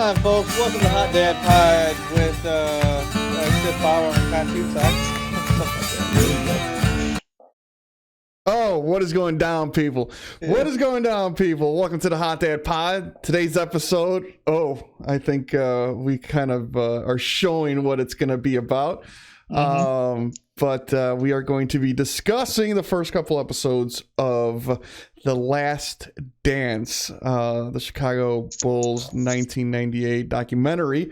on, folks? Welcome to Hot Dad Pod with Sip Bauer and Contu Talks. Oh, what is going down, people? What is going down, people? Welcome to the Hot Dad Pod. Today's episode, I think we kind of are showing what it's going to be about. But we are going to be discussing the first couple episodes of The Last Dance, the Chicago Bulls 1998 documentary.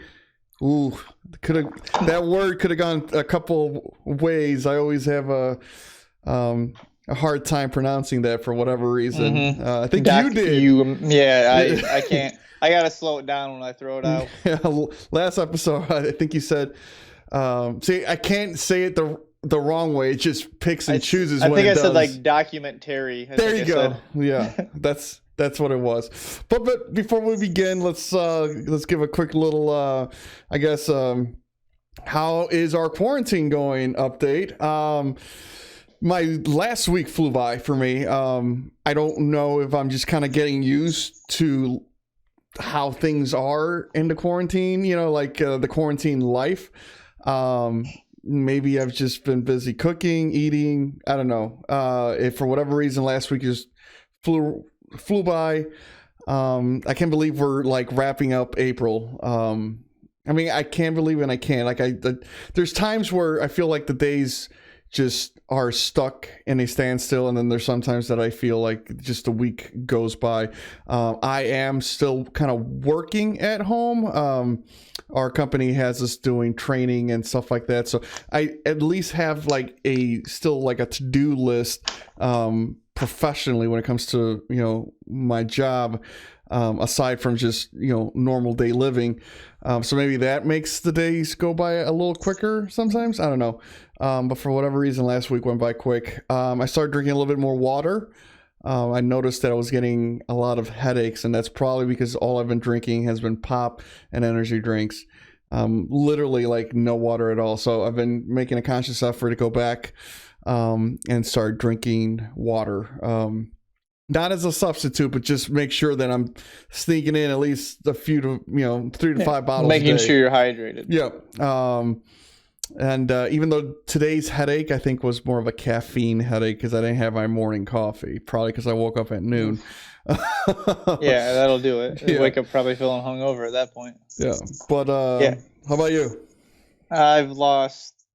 Ooh, that word could have gone a couple ways. I always have a hard time pronouncing that for whatever reason. I think you did. I can't. I gotta slow it down when I throw it out. Last episode, I think you said. See, I can't say it the wrong way. It just picks and chooses. I when think it I does. said like documentary. There you go. Yeah, that's what it was. But before we begin, let's give a quick little how is our quarantine going update. My last week flew by for me. I don't know if I'm just kind of getting used to how things are in the quarantine, the quarantine life. Maybe I've just been busy cooking, eating. I don't know. If for whatever reason last week just flew by. I can't believe we're like wrapping up April. I mean, I can't believe it and I can't. There's times where I feel like the days just are stuck in a standstill, and then there's sometimes that I feel like just a week goes by. I am still kind of working at home. Our company has us doing training and stuff like that, so I at least have like a to-do list professionally when it comes to my job, aside from just normal day living. So maybe that makes the days go by a little quicker sometimes. I don't know. But for whatever reason, last week went by quick. I started drinking a little bit more water. I noticed that I was getting a lot of headaches, and that's probably because all I've been drinking has been pop and energy drinks. Literally like no water at all. So I've been making a conscious effort to go back and start drinking water. Not as a substitute, but just make sure that I'm sneaking in at least a few to 3 to 5 bottles. Making sure you're hydrated. Yeah. And even though today's headache, I think, was more of a caffeine headache because I didn't have my morning coffee, probably because I woke up at noon. Yeah, that'll do it. Yeah. Wake up probably feeling hungover at that point. Yeah, but how about you? I've lost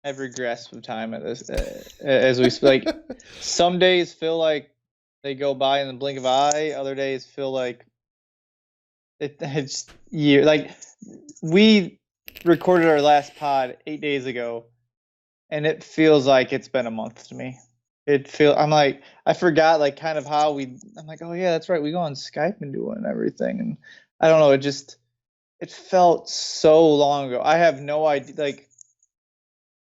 every grasp of time at this. As we speak, some days feel like they go by in the blink of an eye. Other days feel like it's year. Like we recorded our last pod 8 days ago, and it feels like it's been a month to me. I forgot like kind of how I'm like, oh yeah, that's right, we go on Skype and do it and everything, and I don't know, it felt so long ago. I have no idea. Like,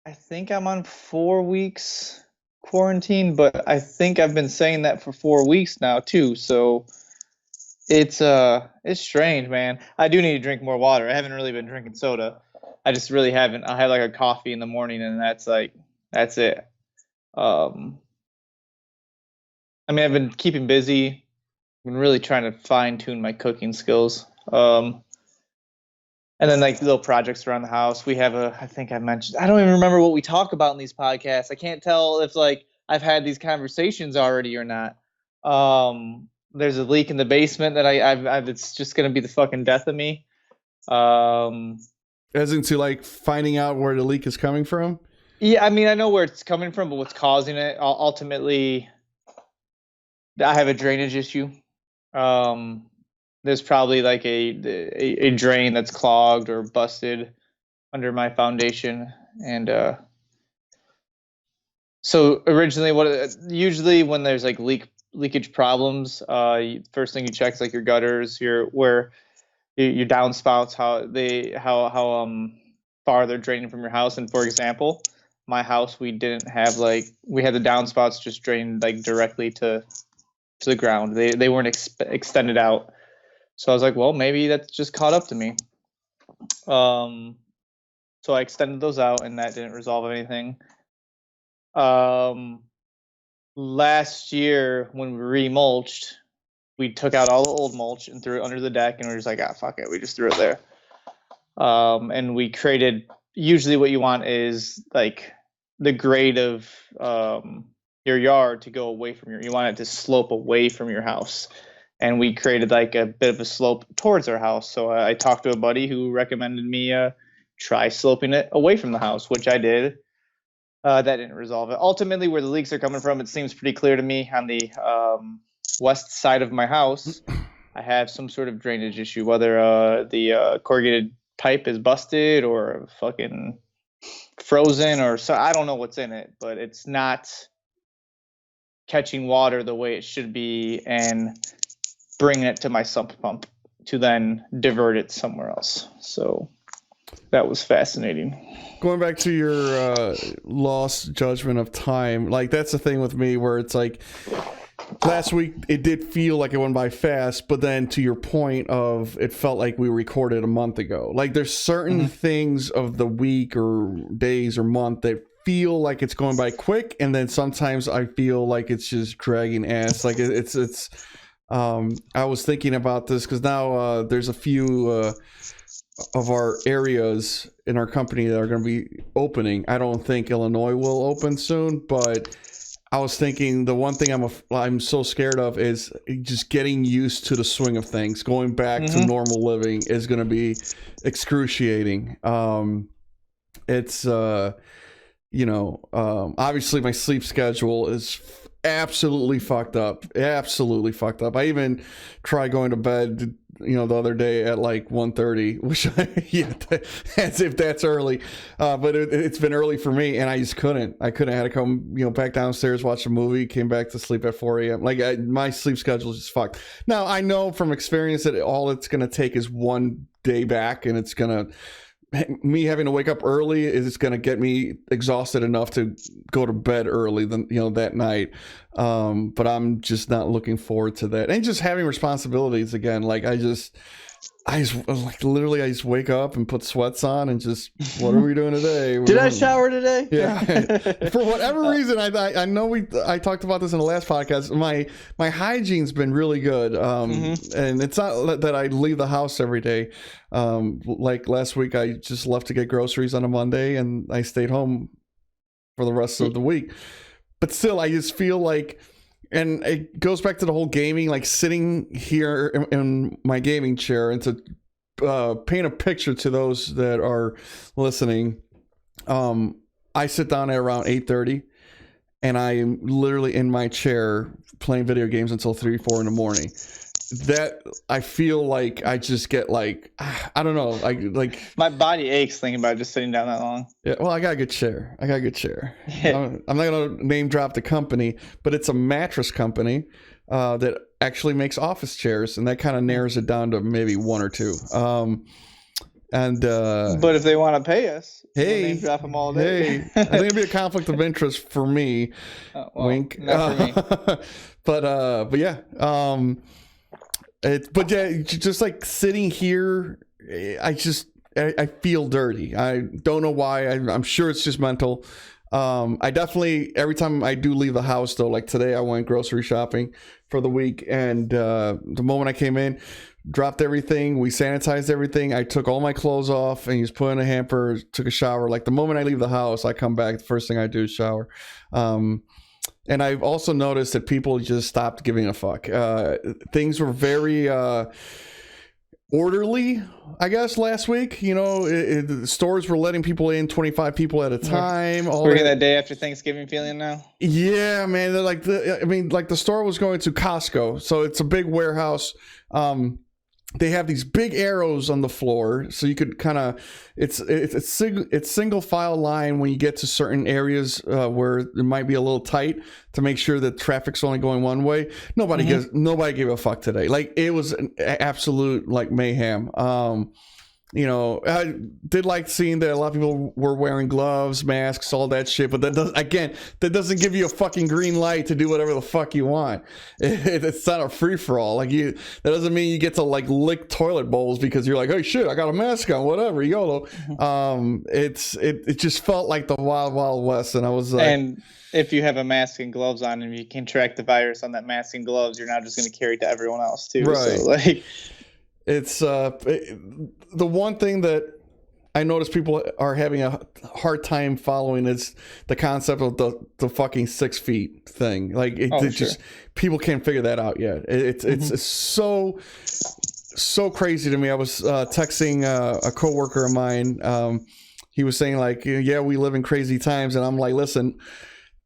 I think I'm on 4 weeks quarantine, but I think I've been saying that for 4 weeks now too, so it's strange, man. I do need to drink more water. I haven't really been drinking soda. I just really haven't. I had like a coffee in the morning, and that's it. I mean, I've been keeping busy. I've been really trying to fine tune my cooking skills. And then like little projects around the house. We have I think I mentioned, I don't even remember what we talk about in these podcasts. I can't tell if like I've had these conversations already or not. There's a leak in the basement that I've it's just going to be the fucking death of me. As into like finding out where the leak is coming from? Yeah, I mean, I know where it's coming from, but what's causing it, ultimately, I have a drainage issue. There's probably like a drain that's clogged or busted under my foundation. And so originally, usually when there's like leakage problems, first thing you check is like your gutters, your downspouts, how far they're draining from your house. And for example, my house, we had the downspouts just drained like directly to the ground. They weren't extended out. So I was like, well, maybe that's just caught up to me. So I extended those out, and that didn't resolve anything. Last year when we remulched, we took out all the old mulch and threw it under the deck, and we were just like, fuck it, we just threw it there. And we created, usually what you want is like the grade of your yard to go away from you want it to slope away from your house. And we created like a bit of a slope towards our house. So I talked to a buddy who recommended me try sloping it away from the house, which I did. That didn't resolve it. Ultimately, where the leaks are coming from, it seems pretty clear to me. On the west side of my house, I have some sort of drainage issue, whether the corrugated pipe is busted or fucking frozen, or so. I don't know what's in it, but it's not catching water the way it should be and bringing it to my sump pump to then divert it somewhere else. So that was fascinating. Going back to your lost judgment of time, like that's the thing with me where it's like last week it did feel like it went by fast, but then to your point of it felt like we recorded a month ago. Like there's certain things of the week or days or month that feel like it's going by quick, and then sometimes I feel like it's just dragging ass. Like it's I was thinking about this because now there's a few of our areas in our company that are going to be opening. I don't think Illinois will open soon, but I was thinking the one thing I'm so scared of is just getting used to the swing of things. Going back to normal living is going to be excruciating. It's obviously my sleep schedule is absolutely fucked up. I even tried going to bed the other day at like 1:30, which as if that's early, but it's been early for me, and I just couldn't. I had to come back downstairs, watch a movie, came back to sleep at 4 a.m. Like my sleep schedule is just fucked. Now I know from experience that all it's going to take is one day back, and it's going to me having to wake up early is going to get me exhausted enough to go to bed early that night. But I'm just not looking forward to that. And just having responsibilities again. Like I just wake up and put sweats on and just, what are we doing today? Did I shower today? Yeah. For whatever reason, I know I talked about this in the last podcast. My hygiene's been really good. And it's not that I leave the house every day. Like last week, I just left to get groceries on a Monday, and I stayed home for the rest of the week. But still, I just feel like, and it goes back to the whole gaming, like sitting here in my gaming chair, and to paint a picture to those that are listening. I sit down at around 8:30, and I am literally in my chair playing video games until 3, 4 in the morning. That I feel like I just get like, I don't know, like my body aches thinking about just sitting down that long. Yeah, well, I got a good chair. I'm not gonna name drop the company, but it's a mattress company that actually makes office chairs, and that kind of narrows it down to maybe one or two. But if they want to pay us, hey, we'll name drop them all day. Hey, I think it'd be a conflict of interest for me. Wink. Not for me. But yeah. But yeah, just like sitting here, I feel dirty. I don't know why. I'm sure it's just mental. I definitely, every time I do leave the house though, like today I went grocery shopping for the week, and the moment I came in, dropped everything, we sanitized everything, I took all my clothes off and just put in a hamper, took a shower. Like the moment I leave the house, I come back, the first thing I do is shower. And I've also noticed that people just stopped giving a fuck. Things were very orderly, I guess, last week. The stores were letting people in 25 people at a time. We're getting that day after Thanksgiving feeling now. Yeah, man. They're like the store was going to Costco, so it's a big warehouse. They have these big arrows on the floor, so you could kind of it's single file line when you get to certain areas where it might be a little tight, to make sure that traffic's only going one way. Nobody gave a fuck today. Like it was an absolute like mayhem. I did like seeing that a lot of people were wearing gloves, masks, all that shit. But that doesn't give you a fucking green light to do whatever the fuck you want. It's not a free for all. That doesn't mean you get to lick toilet bowls because you're like, hey shit, I got a mask on, whatever, YOLO. It just felt like the wild, wild west, and I was like, and if you have a mask and gloves on and you contract the virus on that mask and gloves, you're not just going to carry it to everyone else too. Right. So it's the one thing that I notice people are having a hard time following is the concept of the fucking 6 feet thing. Just people can't figure that out yet. It's so crazy to me. I was texting a coworker of mine. He was saying yeah, we live in crazy times, and I'm like, listen.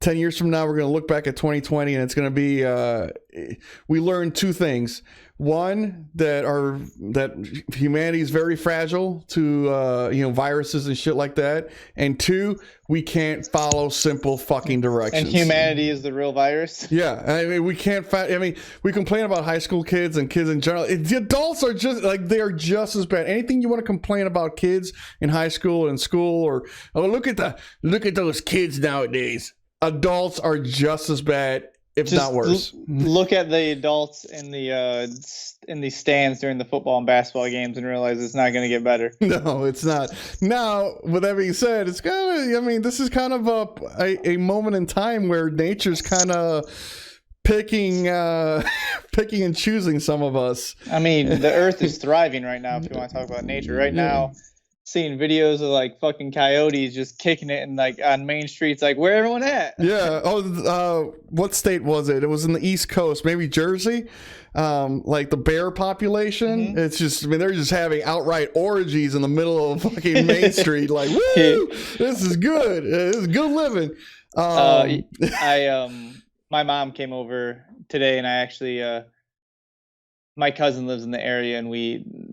10 years from now, we're going to look back at 2020, and it's going to be, we learned two things. One, that humanity is very fragile to, viruses and shit like that. And two, we can't follow simple fucking directions. And humanity is the real virus? Yeah. I mean, we can't, we complain about high school kids and kids in general. The adults are just, they're just as bad. Anything you want to complain about kids in high school and school, or, look at those kids nowadays. Adults are just as bad, if not worse. Look at the adults in the stands during the football and basketball games and realize it's not going to get better. No, it's not. Now, with that being said, it's this is kind of a moment in time where nature's kind of picking and choosing some of us. I mean, the earth is thriving right now, if you want to talk about nature. Right now, seeing videos of fucking coyotes just kicking it and on main streets, where everyone at? Yeah. Oh, what state was it? It was in the East Coast, maybe Jersey. The bear population. Mm-hmm. It's just, they're just having outright orgies in the middle of fucking Main Street. Woo! This is good. This is good living. My mom came over today, and I actually, my cousin lives in the area, and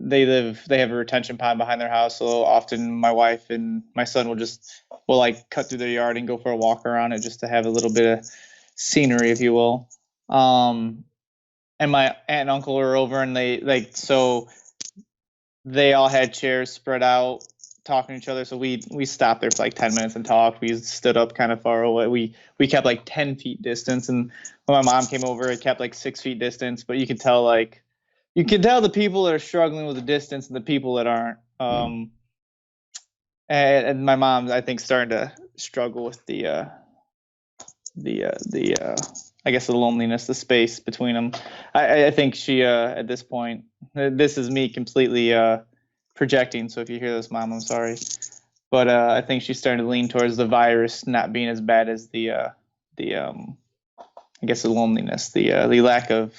they have a retention pond behind their house. So often my wife and my son will cut through their yard and go for a walk around it just to have a little bit of scenery, if you will. And my aunt and uncle were over, and they all had chairs spread out talking to each other. So we stopped there for 10 minutes and talked. We stood up kind of far away. We kept 10 feet distance. And when my mom came over, it kept 6 feet distance, but you could tell the people that are struggling with the distance and the people that aren't. And my mom, I think, starting to struggle with the I guess the loneliness, the space between them. I think she at this point, this is me completely projecting. So if you hear this, Mom, I'm sorry, but I think she's starting to lean towards the virus not being as bad as the I guess the loneliness, the lack of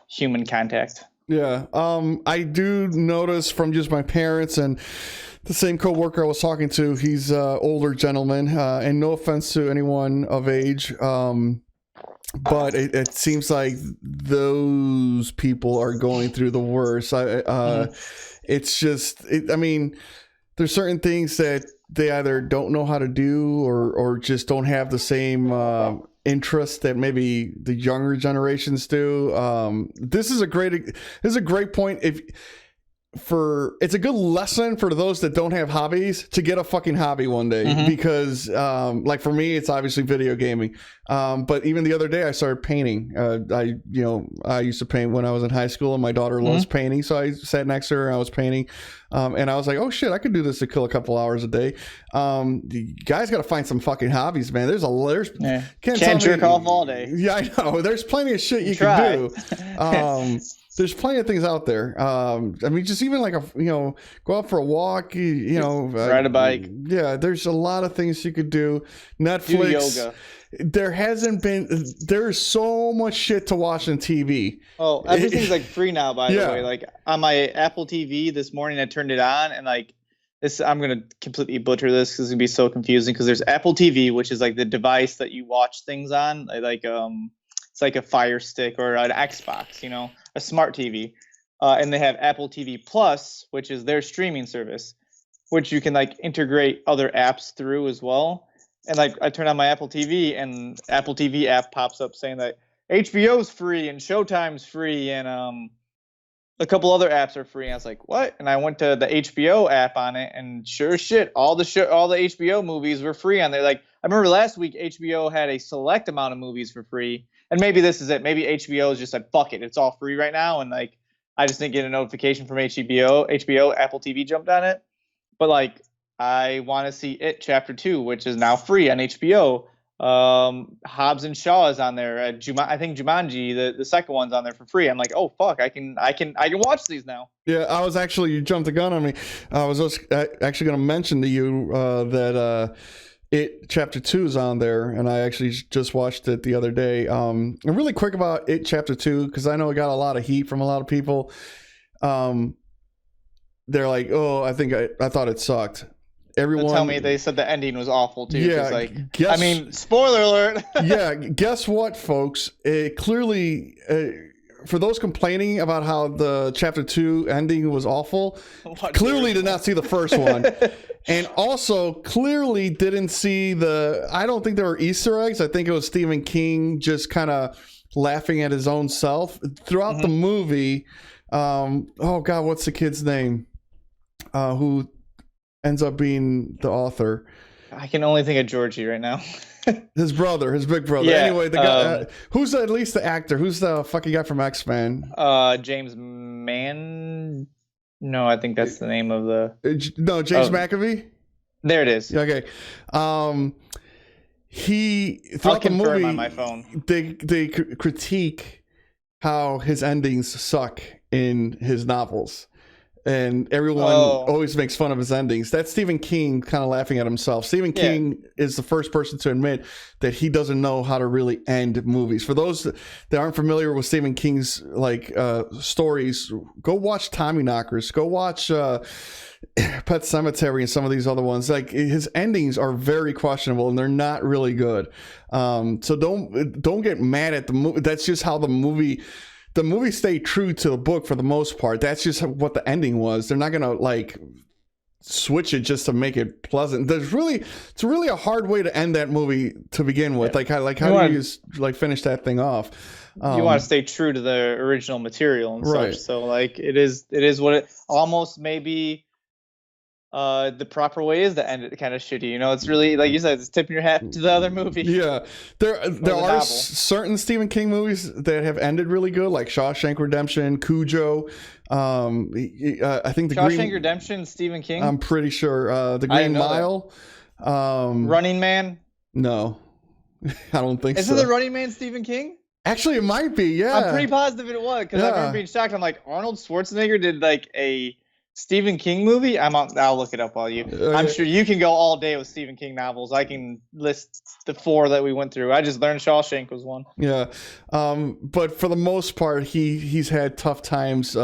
human contact. Yeah, I do notice from just my parents and the same coworker I was talking to. He's an older gentleman, and no offense to anyone of age, but it seems like those people are going through the worst. It's just, there's certain things that they either don't know how to do or just don't have the same interest that maybe the younger generations do. This is a great point. It's a good lesson for those that don't have hobbies to get a fucking hobby one day, because for me, it's obviously video gaming. But even the other day I started painting. I used to paint when I was in high school, and my daughter loves painting. So I sat next to her and I was painting. And I was like, oh shit, I could do this to kill a couple hours a day. You guys got to find some fucking hobbies, man. Can't jerk off all day. Yeah, I know. There's plenty of shit you can do. There's plenty of things out there. Just even go out for a walk, ride a bike. Yeah, there's a lot of things you could do. Netflix. Do yoga. There's so much shit to watch on TV. Oh, everything's free now, by the way. On my Apple TV this morning, I turned it on, and this, I'm going to completely butcher this because it's going to be so confusing, because there's Apple TV, which is the device that you watch things on. It's like a Fire Stick or an Xbox, a smart TV. And they have Apple TV Plus, which is their streaming service, which you can integrate other apps through as well. And I turn on my Apple TV, and Apple TV app pops up saying that HBO's free and Showtime's free, and a couple other apps are free. And I was like, what? And I went to the HBO app on it, and sure as shit, all the HBO movies were free on there. Like, I remember last week HBO had a select amount of movies for free, and maybe this is it. Maybe HBO is just like, fuck it, it's all free right now, and like I just didn't get a notification from HBO, Apple TV jumped on it, but like I want to see It Chapter 2, which is now free on HBO. Hobbs and Shaw is on there. I think Jumanji, the second one's on there for free. I'm like, oh fuck, I can watch these now. Yeah, you jumped the gun on me. I was actually going to mention to you that It Chapter 2 is on there, and I actually just watched it the other day. And really quick about It Chapter 2, because I know it got a lot of heat from a lot of people. They're like, oh, I thought it sucked. Everyone tell me they said the ending was awful too. Yeah, spoiler alert. Yeah, guess what, folks? It clearly, for those complaining about how the Chapter 2 ending was awful, clearly did not see the first one. And also clearly didn't see I don't think there were Easter eggs. I think it was Stephen King just kind of laughing at his own self throughout the movie. Oh God, what's the kid's name? Who ends up being the author? I can only think of Georgie right now. His big brother. Yeah, anyway, the guy who's at least the actor. Who's the fucking guy from X-Men? James Mann. No, I think that's the name of the. No, James McAvee. There it is. Okay. He I'll throughout the movie on my phone. They critique how his endings suck in his novels. And everyone always makes fun of his endings. That's Stephen King kind of laughing at himself. Stephen King is the first person to admit that he doesn't know how to really end movies. For those that aren't familiar with Stephen King's stories, go watch Tommyknockers. Go watch Pet Sematary and some of these other ones. Like, his endings are very questionable and they're not really good. So don't get mad at the movie. That's just how the movie stayed true to the book for the most part. That's just what the ending was. They're not gonna like switch it just to make it pleasant. It's really a hard way to end that movie to begin with. How do you just finish that thing off? You want to stay true to the original material and such. So like it is what it almost maybe. The proper way is to end it kind of shitty. You know, it's really, like you said, it's tipping your hat to the other movie. Yeah. There are certain Stephen King movies that have ended really good, like Shawshank Redemption, Cujo. I think the Shawshank Redemption, Stephen King? I'm pretty sure. The Green Mile. Running Man? No. I don't think so. Isn't the Running Man Stephen King? Actually, it might be, yeah. I'm pretty positive it was, because I remember being shocked. I'm like, Arnold Schwarzenegger did like a Stephen King movie? I'll look it up while you. I'm sure you can go all day with Stephen King novels. I can list the 4 that we went through. I just learned Shawshank was one. Yeah, but for the most part, he's had tough times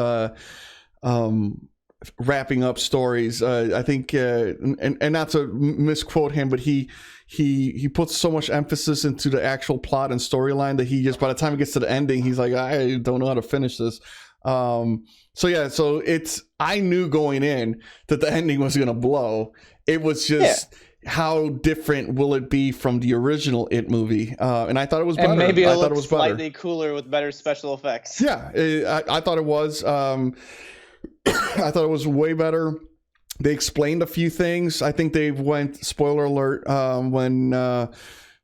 wrapping up stories. I think, and not to misquote him, but he puts so much emphasis into the actual plot and storyline that he just, by the time it gets to the ending, he's like, I don't know how to finish this. So I knew going in that the ending was going to blow. It was just how different will it be from the original It movie? And I thought it was better. And maybe it was slightly cooler with better special effects. Yeah, I thought it was. I thought it was way better. They explained a few things. I think they went, spoiler alert, when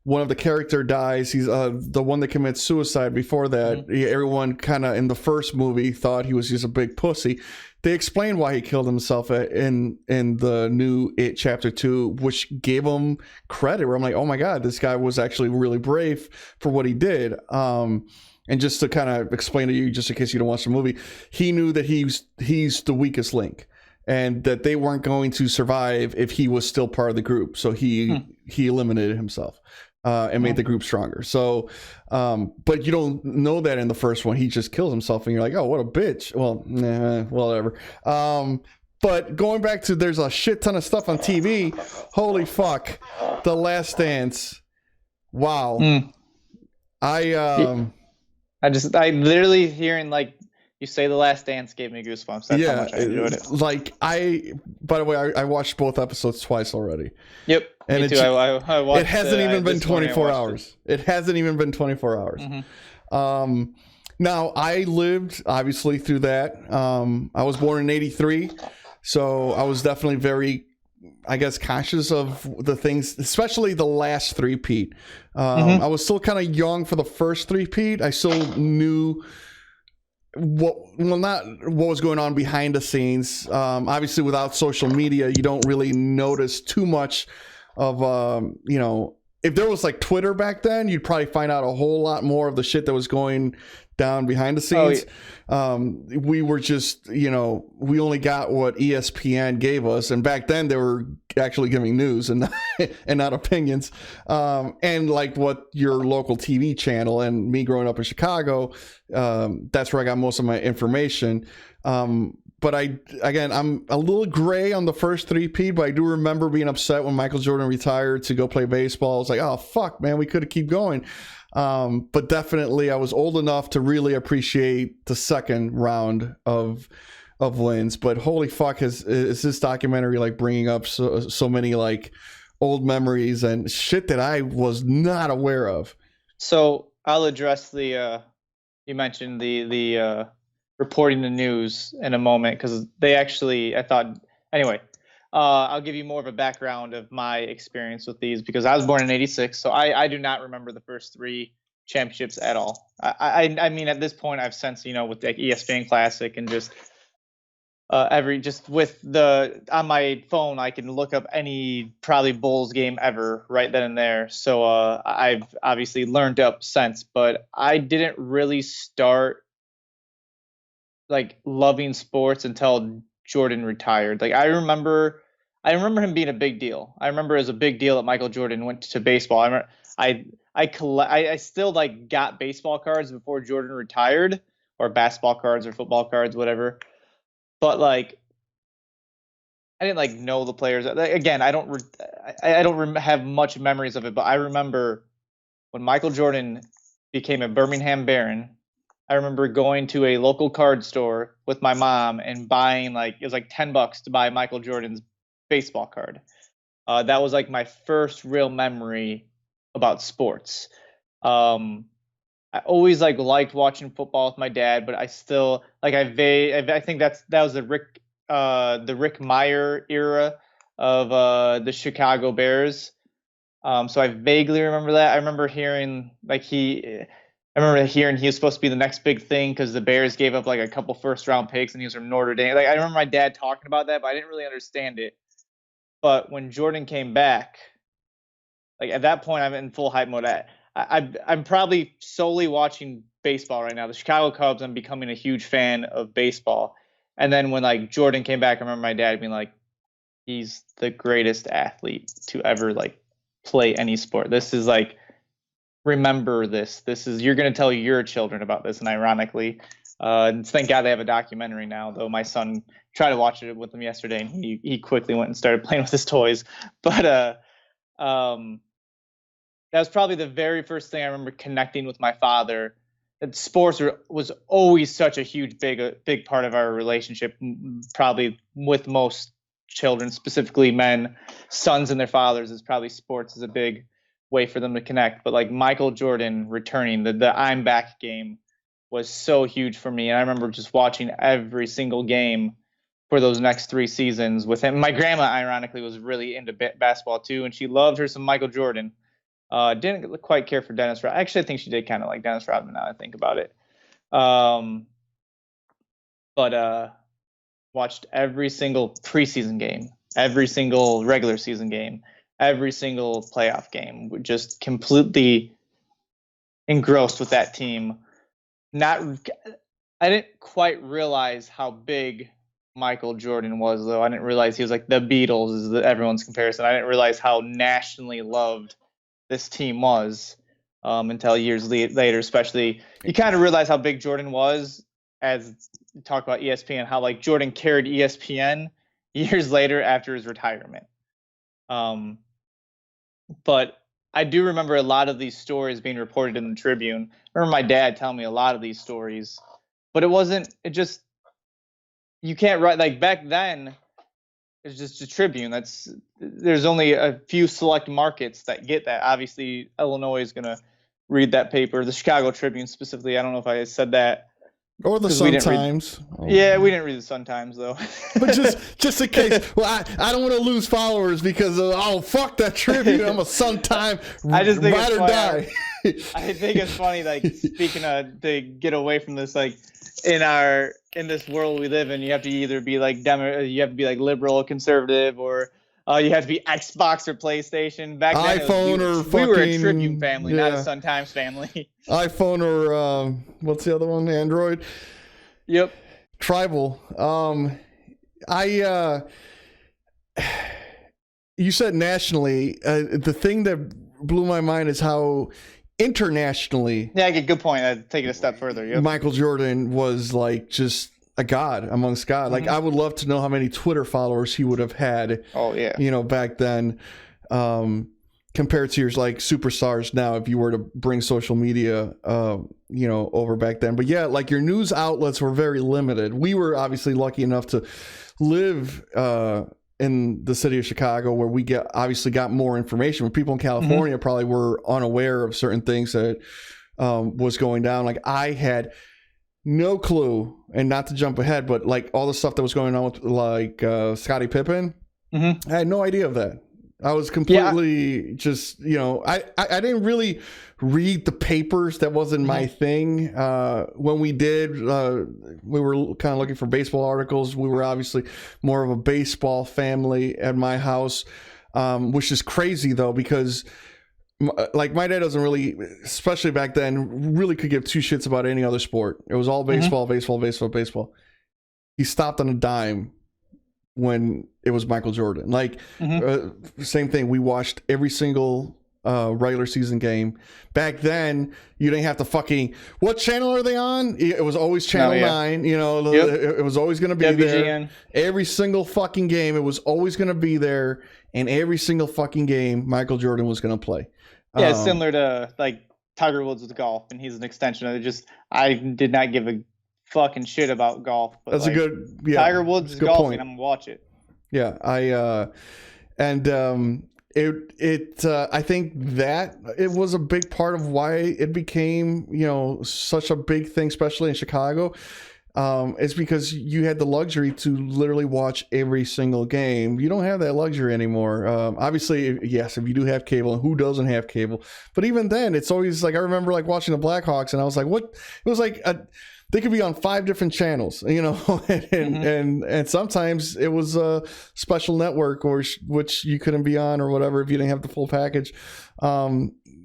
one of the character dies. He's the one that commits suicide. Before that, everyone kind of in the first movie thought he was just a big pussy. They explained why he killed himself in the new It Chapter 2, which gave him credit. Where I'm like, oh my God, this guy was actually really brave for what he did. And just to kind of explain to you, just in case you don't watch the movie, he knew that he's the weakest link, and that they weren't going to survive if he was still part of the group. So he eliminated himself. And made the group stronger. So, but you don't know that in the first one. He just kills himself, and you're like, oh, what a bitch. Well, whatever. But going back to, there's a shit ton of stuff on TV. Holy fuck. The Last Dance. Wow. I literally hearing like you say The Last Dance gave me goosebumps. That's how much I enjoyed it. By the way, I watched both episodes twice already. Yep. And me too. I watched it hasn't even been 24 hours. It hasn't even been 24 hours. Now, I lived obviously through that. I was born in '83, so I was definitely very, I guess, conscious of the things, especially the last three-peat. I was still kind of young for the first three-peat. I still knew not what was going on behind the scenes. Obviously, without social media, you don't really notice too much of, if there was like Twitter back then, you'd probably find out a whole lot more of the shit that was going down behind the scenes. We were just, we only got what ESPN gave us, and back then they were actually giving news and not opinions, and like what your local TV channel. And me growing up in Chicago, that's where I got most of my information. But I'm a little gray on the first three-peat, but I do remember being upset when Michael Jordan retired to go play baseball. I was like, oh fuck, man, we could have keep going. But definitely I was old enough to really appreciate the second round of wins. But holy fuck, is this documentary like bringing up so many like old memories and shit that I was not aware of. So I'll address the you mentioned the reporting the news in a moment, because I'll give you more of a background of my experience with these, because I was born in '86, so I do not remember the first three championships at all. I mean, at this point, I've since, with like ESPN Classic and just on my phone, I can look up any probably Bulls game ever right then and there. So I've obviously learned up since, but I didn't really start like loving sports until Jordan retired. Like I remember him being a big deal. I remember it was a big deal that Michael Jordan went to baseball. I still like got baseball cards before Jordan retired, or basketball cards or football cards, whatever. But like I didn't like know the players. Again, I don't have much memories of it, but I remember when Michael Jordan became a Birmingham Baron. I remember going to a local card store with my mom and buying it was like $10 to buy Michael Jordan's baseball card. That was like my first real memory about sports. I always liked watching football with my dad, but I still I think that was the Rick Meyer era of the Chicago Bears. So I vaguely remember that. I remember hearing he was supposed to be the next big thing because the Bears gave up like a couple first-round picks, and he was from Notre Dame. Like I remember my dad talking about that, but I didn't really understand it. But when Jordan came back, like at that point, I'm in full hype mode. I'm probably solely watching baseball right now. The Chicago Cubs, I'm becoming a huge fan of baseball. And then when like Jordan came back, I remember my dad being like, he's the greatest athlete to ever like play any sport. This is like, remember this. You're going to tell your children about this. And ironically, thank God they have a documentary now, though my son tried to watch it with him yesterday and he quickly went and started playing with his toys. But that was probably the very first thing I remember connecting with my father. That sports was always such a huge, big part of our relationship, probably with most children, specifically men, sons and their fathers, is probably sports is a big way for them to connect. But like Michael Jordan returning, the I'm back game was so huge for me. And I remember just watching every single game for those next 3 seasons with him. My grandma, ironically, was really into basketball too, and she loved her some Michael Jordan. Didn't quite care for Dennis Rodman. Actually, I think she did kind of like Dennis Rodman now I think about it. But watched every single preseason game, every single regular season game, every single playoff game. Just completely engrossed with that team. I didn't quite realize how big Michael Jordan was, though. I didn't realize he was like the Beatles is everyone's comparison. I didn't realize how nationally loved this team was until years later. Especially, you kind of realize how big Jordan was as you talk about ESPN, how like Jordan carried ESPN years later after his retirement. But I do remember a lot of these stories being reported in the Tribune. I remember my dad telling me a lot of these stories, but you can't write like back then. It's just a Tribune. There's only a few select markets that get that. Obviously, Illinois is gonna read that paper, the Chicago Tribune specifically. I don't know if I said that. Or the 'Cause we Sun didn't read- Times. Yeah, we didn't read the Sun Times though. But just in case, well, I don't want to lose followers because fuck that Tribune. I'm a Sun Time I just think ride it's or funny. die. I think it's funny, like speaking of to get away from this, like in this world we live in, you have to either be like you have to be like liberal, conservative, or you have to be Xbox or PlayStation. Back then, iPhone we were a fucking- Tribune family, not yeah. a Sun Times family. iPhone or what's the other one? Android. Yep. Tribal. You said nationally. The thing that blew my mind is how internationally, Yeah, good point. I'd take it a step further. Yep. Michael Jordan was like just a god amongst God. Like I would love to know how many Twitter followers he would have had. Oh yeah. Back then, compared to your like superstars now. If you were to bring social media, over back then. But yeah, like your news outlets were very limited. We were obviously lucky enough to live in the city of Chicago, where we obviously got more information. When people in California probably were unaware of certain things that was going down. Like I had no clue, and not to jump ahead, but like all the stuff that was going on with like Scottie Pippen, I had no idea of that. I was completely just, I didn't really read the papers. That wasn't my thing. When we did, we were kind of looking for baseball articles. We were obviously more of a baseball family at my house, which is crazy though, because like my dad doesn't really, especially back then, really could give two shits about any other sport. It was all baseball, baseball, baseball, baseball. He stopped on a dime when it was Michael Jordan. Like same thing. We watched every single regular season game. Back then, you didn't have to fucking, what channel are they on? It was always channel 9. It was always going to be WGN. there. Every single fucking game, it was always going to be there. And every single fucking game, Michael Jordan was going to play. Yeah, it's similar to like Tiger Woods with golf, and he's an extension of it. I did not give a fucking shit about golf. But that's like, a good, Tiger Woods is golfing. Point. I'm gonna watch it. Yeah, I think that it was a big part of why it became such a big thing, especially in Chicago. It's because you had the luxury to literally watch every single game. You don't have that luxury anymore. Obviously, yes, if you do have cable, and who doesn't have cable? But even then, it's always like, I remember like watching the Blackhawks, and I was like, what? It was like they could be on 5 different channels, and sometimes it was a special network which you couldn't be on or whatever if you didn't have the full package.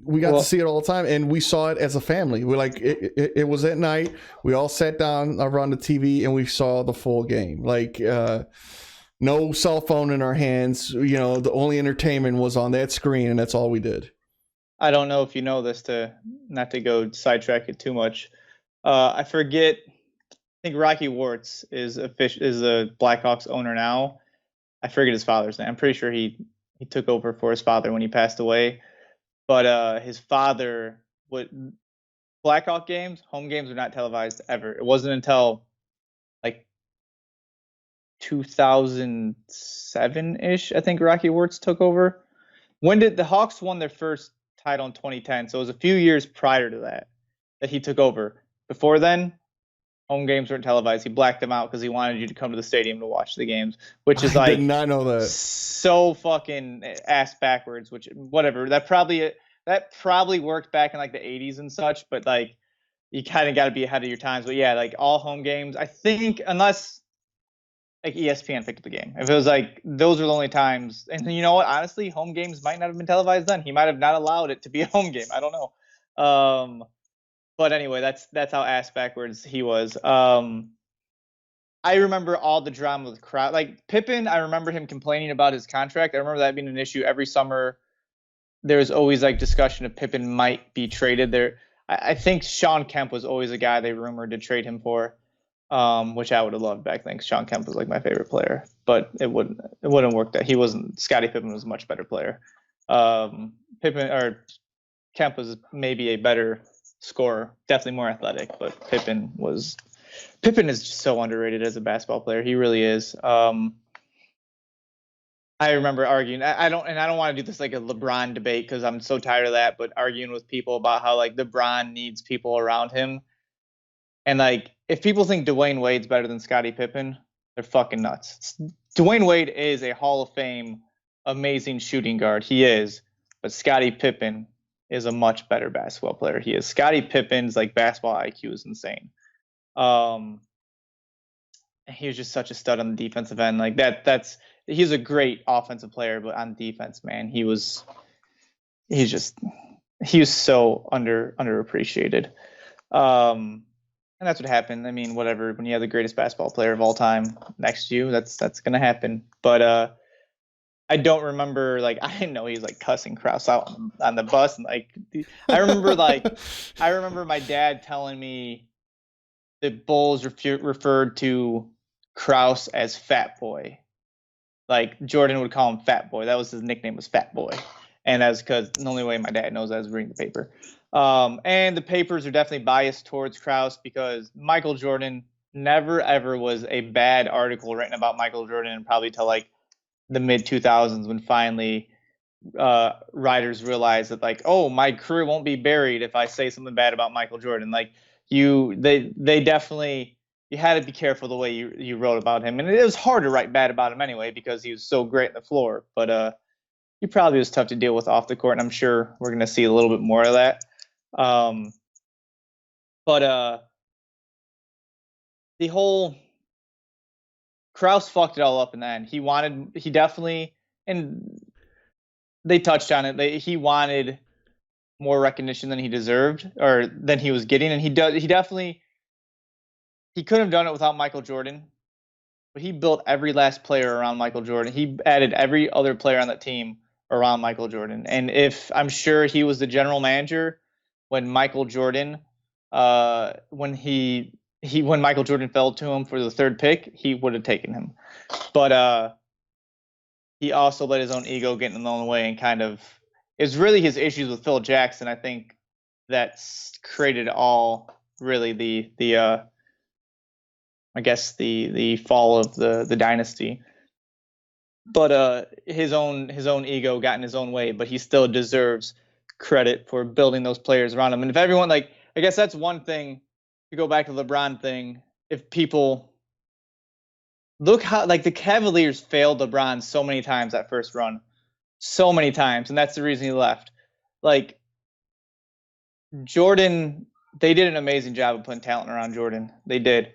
We got to see it all the time, and we saw it as a family. We like it was at night. We all sat down around the TV and we saw the full game. Like no cell phone in our hands. The only entertainment was on that screen, and that's all we did. I don't know if you know this, not to go sidetrack it too much. I forget. I think Rocky Warts is the Blackhawks owner now. I forget his father's name. I'm pretty sure he took over for his father when he passed away. But his father Blackhawk games, home games are not televised ever. It wasn't until like 2007-ish, I think Rocky Warts took over. When did the Hawks won their first title in 2010? So it was a few years prior to that he took over. Before then, home games weren't televised. He blacked them out because he wanted you to come to the stadium to watch the games, which is I did not know that. So fucking ass backwards. Which whatever. That probably worked back in like the 80s and such, but like you kind of got to be ahead of your times. But yeah, like all home games, I think, unless like ESPN picked up the game. If it was like those were the only times, and you know what? Honestly, home games might not have been televised then. He might have not allowed it to be a home game. I don't know. But anyway, that's how ass backwards he was. I remember all the drama with the crowd. Like Pippen, I remember him complaining about his contract. I remember that being an issue every summer. There was always like discussion of Pippen might be traded there. I think Sean Kemp was always a guy they rumored to trade him for, which I would have loved back then. Sean Kemp was like my favorite player, but it wouldn't work. That he wasn't. Scottie Pippen was a much better player. Kemp was maybe a better scorer, definitely more athletic, but Pippen is just so underrated as a basketball player. He really is. I remember arguing. I don't want to do this like a LeBron debate because I'm so tired of that. But arguing with people about how like LeBron needs people around him, and like if people think Dwayne Wade's better than Scottie Pippen, they're fucking nuts. Dwayne Wade is a Hall of Fame, amazing shooting guard. He is, but Scottie Pippen is a much better basketball player. He is. Scottie Pippen's like basketball IQ is insane. Um, he was just such a stud on the defensive end. Like that's he's a great offensive player, but on defense, man, he was so underappreciated. And that's what happened. I mean, whatever. When you have the greatest basketball player of all time next to you, that's gonna happen. But I don't remember like I didn't know he was like cussing Krause out on the bus, and like I remember my dad telling me the Bulls referred to Krause as Fat Boy. Like Jordan would call him Fat Boy. That was his nickname, was Fat Boy. And that's because the only way my dad knows that is reading the paper. And the papers are definitely biased towards Krause because Michael Jordan never ever was a bad article written about Michael Jordan, probably till like the mid 2000s when finally writers realized that like, oh, my career won't be buried if I say something bad about Michael Jordan. Like they definitely, you had to be careful the way you wrote about him, and it was hard to write bad about him anyway because he was so great on the floor. But he probably was tough to deal with off the court, and I'm sure we're gonna see a little bit more of that. But the whole Krause fucked it all up in the end. He definitely, and they touched on it. He wanted more recognition than he deserved or than he was getting, and he definitely, he couldn't have done it without Michael Jordan. But he built every last player around Michael Jordan. He added every other player on that team around Michael Jordan. And if I'm sure he was the general manager when Michael Jordan, when Michael Jordan fell to him for the third pick, he would have taken him. But he also let his own ego get in the own way, and kind of, it's really his issues with Phil Jackson, I think, that's created all really the I guess the fall of the dynasty. But his own ego got in his own way, but he still deserves credit for building those players around him. And if everyone, like, I guess that's one thing to go back to the LeBron thing. If people look how like the Cavaliers failed LeBron so many times that first run, so many times, and that's the reason he left. Like Jordan, they did an amazing job of putting talent around Jordan. They did.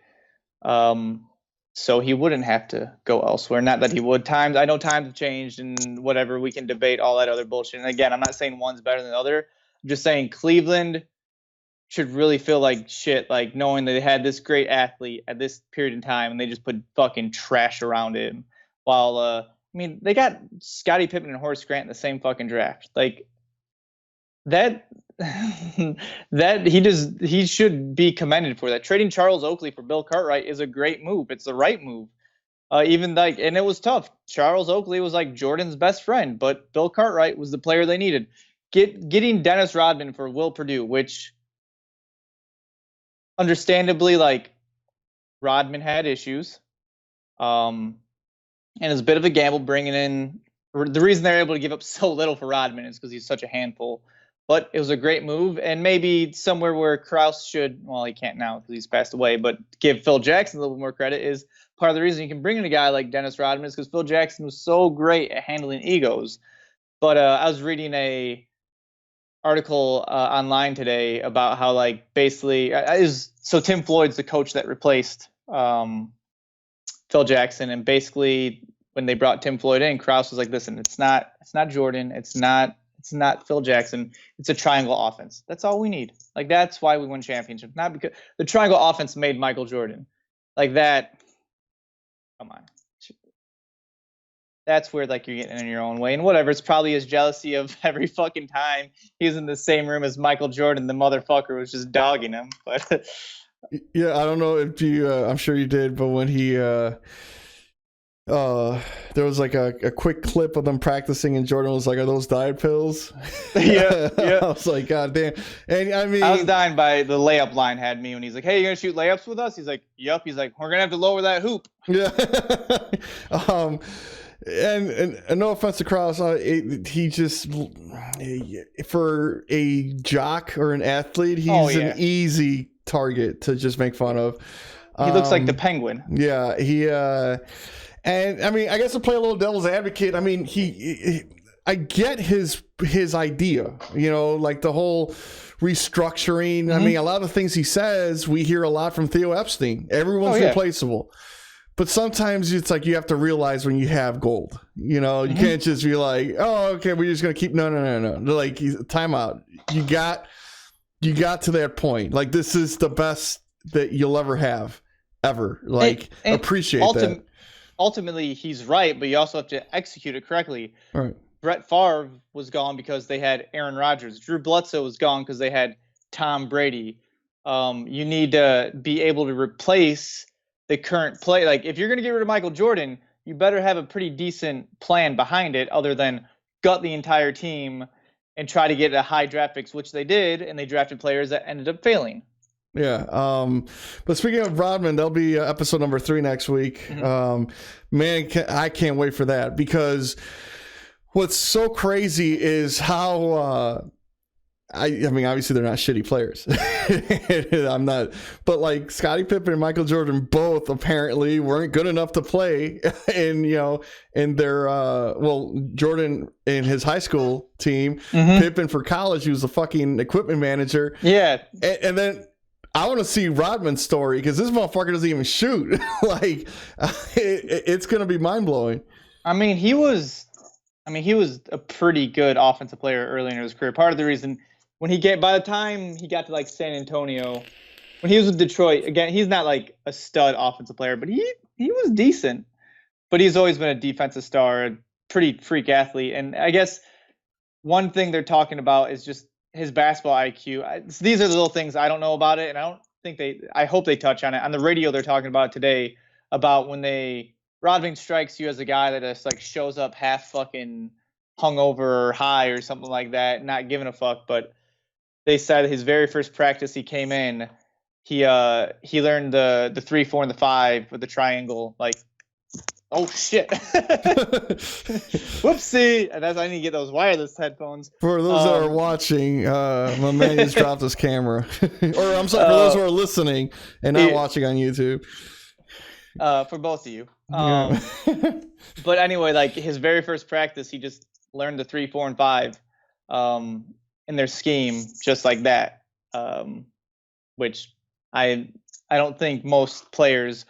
So he wouldn't have to go elsewhere. Not that he would. I know times have changed and whatever. We can debate all that other bullshit. And again, I'm not saying one's better than the other. I'm just saying Cleveland should really feel like shit, like knowing that they had this great athlete at this period in time and they just put fucking trash around him. While, I mean, they got Scottie Pippen and Horace Grant in the same fucking draft. Like that he should be commended for that. Trading Charles Oakley for Bill Cartwright is a great move. It's the right move. Even like, and it was tough. Charles Oakley was like Jordan's best friend, but Bill Cartwright was the player they needed. Getting Dennis Rodman for Will Perdue, which understandably, like, Rodman had issues, and it's a bit of a gamble bringing in. The reason they're able to give up so little for Rodman is because he's such a handful. But it was a great move, and maybe somewhere where Krause should, well, he can't now because he's passed away, but give Phil Jackson a little bit more credit is part of the reason you can bring in a guy like Dennis Rodman is because Phil Jackson was so great at handling egos. But I was reading a article online today about how, like, basically, so Tim Floyd's the coach that replaced Phil Jackson, and basically when they brought Tim Floyd in, Krause was like, listen, it's not Jordan, it's not Phil Jackson. It's a triangle offense. That's all we need. Like, that's why we win championships. Not because the triangle offense made Michael Jordan. Like that. Come on. That's where, like, you're getting in your own way. And whatever. It's probably his jealousy of every fucking time he's in the same room as Michael Jordan. The motherfucker was just dogging him. But yeah, I don't know if you. I'm sure you did. But when he. There was like a quick clip of them practicing, and Jordan was like, "Are those diet pills?" Yeah. I was like, "God damn!" And I mean, I was dying by the layup line had me when he's like, "Hey, you gonna shoot layups with us?" He's like, "Yup." He's like, "We're gonna have to lower that hoop." Yeah. and no offense to Cross, he just for a jock or an athlete, he's an easy target to just make fun of. He looks like the Penguin. Yeah, and I mean, I guess to play a little devil's advocate, I mean, I get his idea, like the whole restructuring. Mm-hmm. I mean, a lot of the things he says, we hear a lot from Theo Epstein. Everyone's replaceable. But sometimes it's like you have to realize when you have gold. You can't just be like, oh, okay, we're just going to keep. No. They're like, time out. You got to that point. Like, this is the best that you'll ever have, ever. Like, and appreciate that. Ultimately, he's right, but you also have to execute it correctly. All right. Brett Favre was gone because they had Aaron Rodgers. Drew Bledsoe was gone because they had Tom Brady. You need to be able to replace the current play. Like, if you're going to get rid of Michael Jordan, you better have a pretty decent plan behind it other than gut the entire team and try to get a high draft picks, which they did, and they drafted players that ended up failing. Yeah. But speaking of Rodman, there'll be episode number 3 next week. Mm-hmm. Man, I can't wait for that, because what's so crazy is how I mean, obviously they're not shitty players. I'm not, but like Scottie Pippen and Michael Jordan both apparently weren't good enough to play in their Jordan in his high school team, mm-hmm. Pippen for college, he was a fucking equipment manager. Yeah. And then I want to see Rodman's story, because this motherfucker doesn't even shoot. Like, it's going to be mind blowing. I mean, he was a pretty good offensive player early in his career. Part of the reason by the time he got to like San Antonio, when he was with Detroit, again, he's not like a stud offensive player, but he was decent. But he's always been a defensive star, a pretty freak athlete. And I guess one thing they're talking about is just his basketball IQ. These are the little things I don't know about it, and I hope they touch on it. On the radio, they're talking about it today about when Rodman strikes you as a guy that just like shows up half fucking hungover or high or something like that, not giving a fuck. But they said his very first practice he came in, he learned the 3, 4, and the 5 with the triangle. Like, oh shit, whoopsie! And I need to get those wireless headphones. For those that are watching, my man just dropped his camera. Or I'm sorry, for those who are listening and not watching on YouTube. For both of you. But anyway, like his very first practice, he just learned the 3, 4, and 5 in their scheme, just like that. Which I don't think most players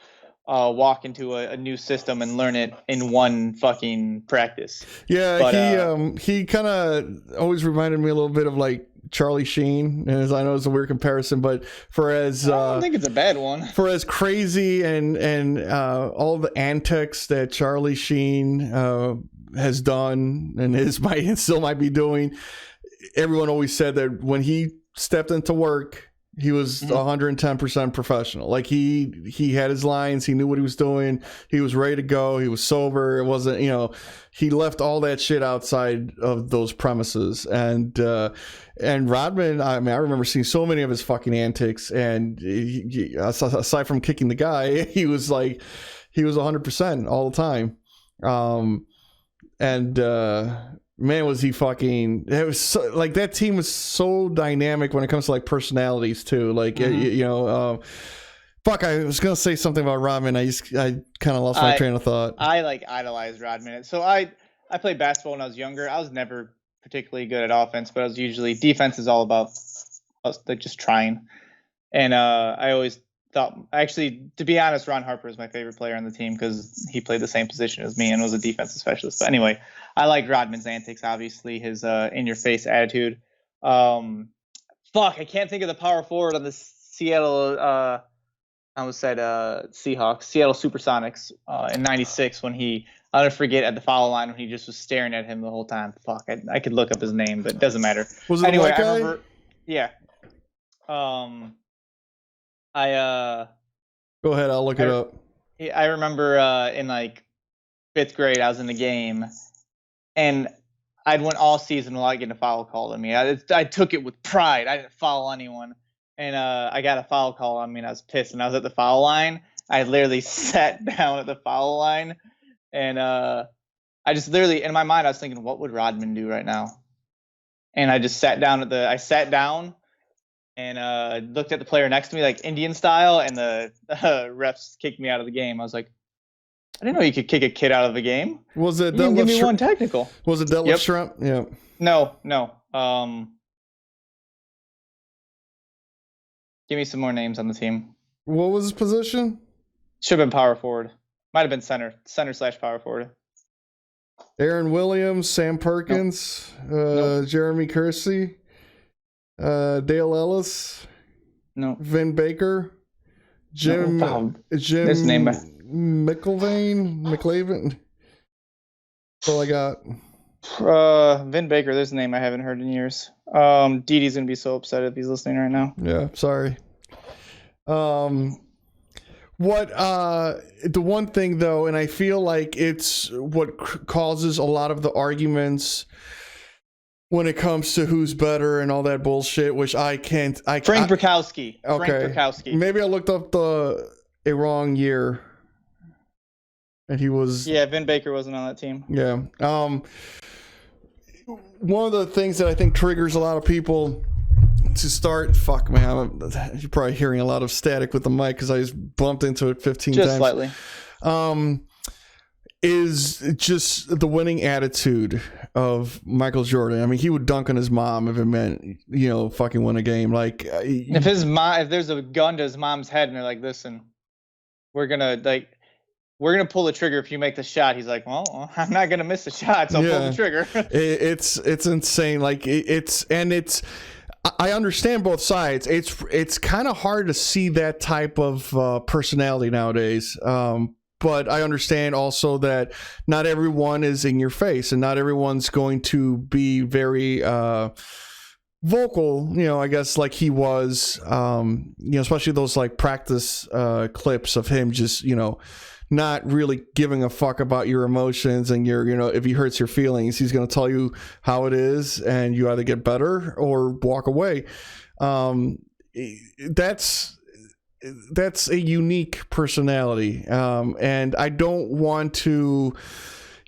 walk into a new system and learn it in one fucking practice. Yeah, but, he kind of always reminded me a little bit of like Charlie Sheen, and as I know it's a weird comparison, but I don't think it's a bad one. For as crazy and all the antics that Charlie Sheen has done and still might be doing, everyone always said that when he stepped into work, he was 110% professional. Like he had his lines. He knew what he was doing. He was ready to go. He was sober. It wasn't, he left all that shit outside of those premises. And Rodman, I mean, I remember seeing so many of his fucking antics. And aside from kicking the guy, he was 100% all the time. Man, was he fucking... It was so, like, that team was so dynamic when it comes to like personalities too. Like, fuck, I was gonna say something about Rodman. I kind of lost my train of thought. I like idolized Rodman. So I played basketball when I was younger. I was never particularly good at offense, but I was usually... Defense is all about us, like, just trying. And I always thought... Actually, to be honest, Ron Harper is my favorite player on the team because he played the same position as me and was a defensive specialist. But anyway... I like Rodman's antics, obviously, his in-your-face attitude. Fuck, I can't think of the power forward on the Seattle, I almost said Seahawks, Seattle Supersonics in '96 when I'll never forget at the foul line when he just was staring at him the whole time. Fuck, I could look up his name, but it doesn't matter. Was it anyway, the white guy? I remember, yeah. Go ahead, I'll look it up. I remember in like 5th grade, I was in the game. And I'd went all season without getting a foul called on me. I took it with pride. I didn't foul anyone. And I got a foul call on me, and I was pissed. And I was at the foul line. I literally sat down at the foul line. And I just literally in my mind I was thinking, what would Rodman do right now? And I just sat down and looked at the player next to me like Indian style, and the refs kicked me out of the game. I was like, I didn't know you could kick a kid out of the game. Was it You didn't give me one technical? Was it deadlift shrimp? Yeah. No. Give me some more names on the team. What was his position? Should have been power forward. Might have been center/power forward. Aaron Williams, Sam Perkins, Nope. Jeremy Kersey, Dale Ellis, Vin Baker, Jim This name. McLavin. That's all I got. Vin Baker, there's a name I haven't heard in years. Didi's gonna be so upset if he's listening right now. Yeah, sorry. What the one thing though, and I feel like it's what causes a lot of the arguments when it comes to who's better and all that bullshit, which Frank Brakowski. Okay. Frank Brakowski. Maybe I looked up a wrong year, and he was. Yeah, Vin Baker wasn't on that team. Yeah. One of the things that I think triggers a lot of people to start, fuck man, you're probably hearing a lot of static with the mic because I just bumped into it 15 times. Just slightly. Is just the winning attitude of Michael Jordan. I mean, he would dunk on his mom if it meant, fucking win a game. Like, if there's a gun to his mom's head and they're like, listen, we're gonna pull the trigger if you make the shot. He's like, well, I'm not gonna miss the shot, so I'll pull the trigger. It's insane. Like I understand both sides. It's kind of hard to see that type of personality nowadays. But I understand also that not everyone is in your face, and not everyone's going to be very vocal. I guess like he was. Especially those like practice clips of him just not really giving a fuck about your emotions and if he hurts your feelings, he's going to tell you how it is, and you either get better or walk away. That's a unique personality. And I don't want to,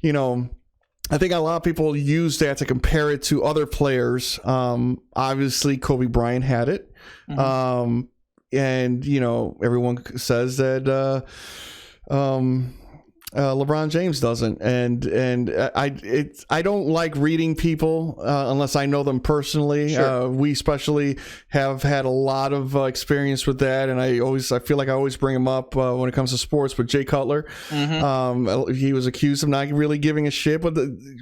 I think a lot of people use that to compare it to other players. Obviously Kobe Bryant had it. Mm-hmm. And everyone says that, LeBron James doesn't, and I don't like reading people unless I know them personally. Sure. We especially have had a lot of experience with that, and I feel like I always bring him up when it comes to sports. But Jay Cutler, mm-hmm. He was accused of not really giving a shit, but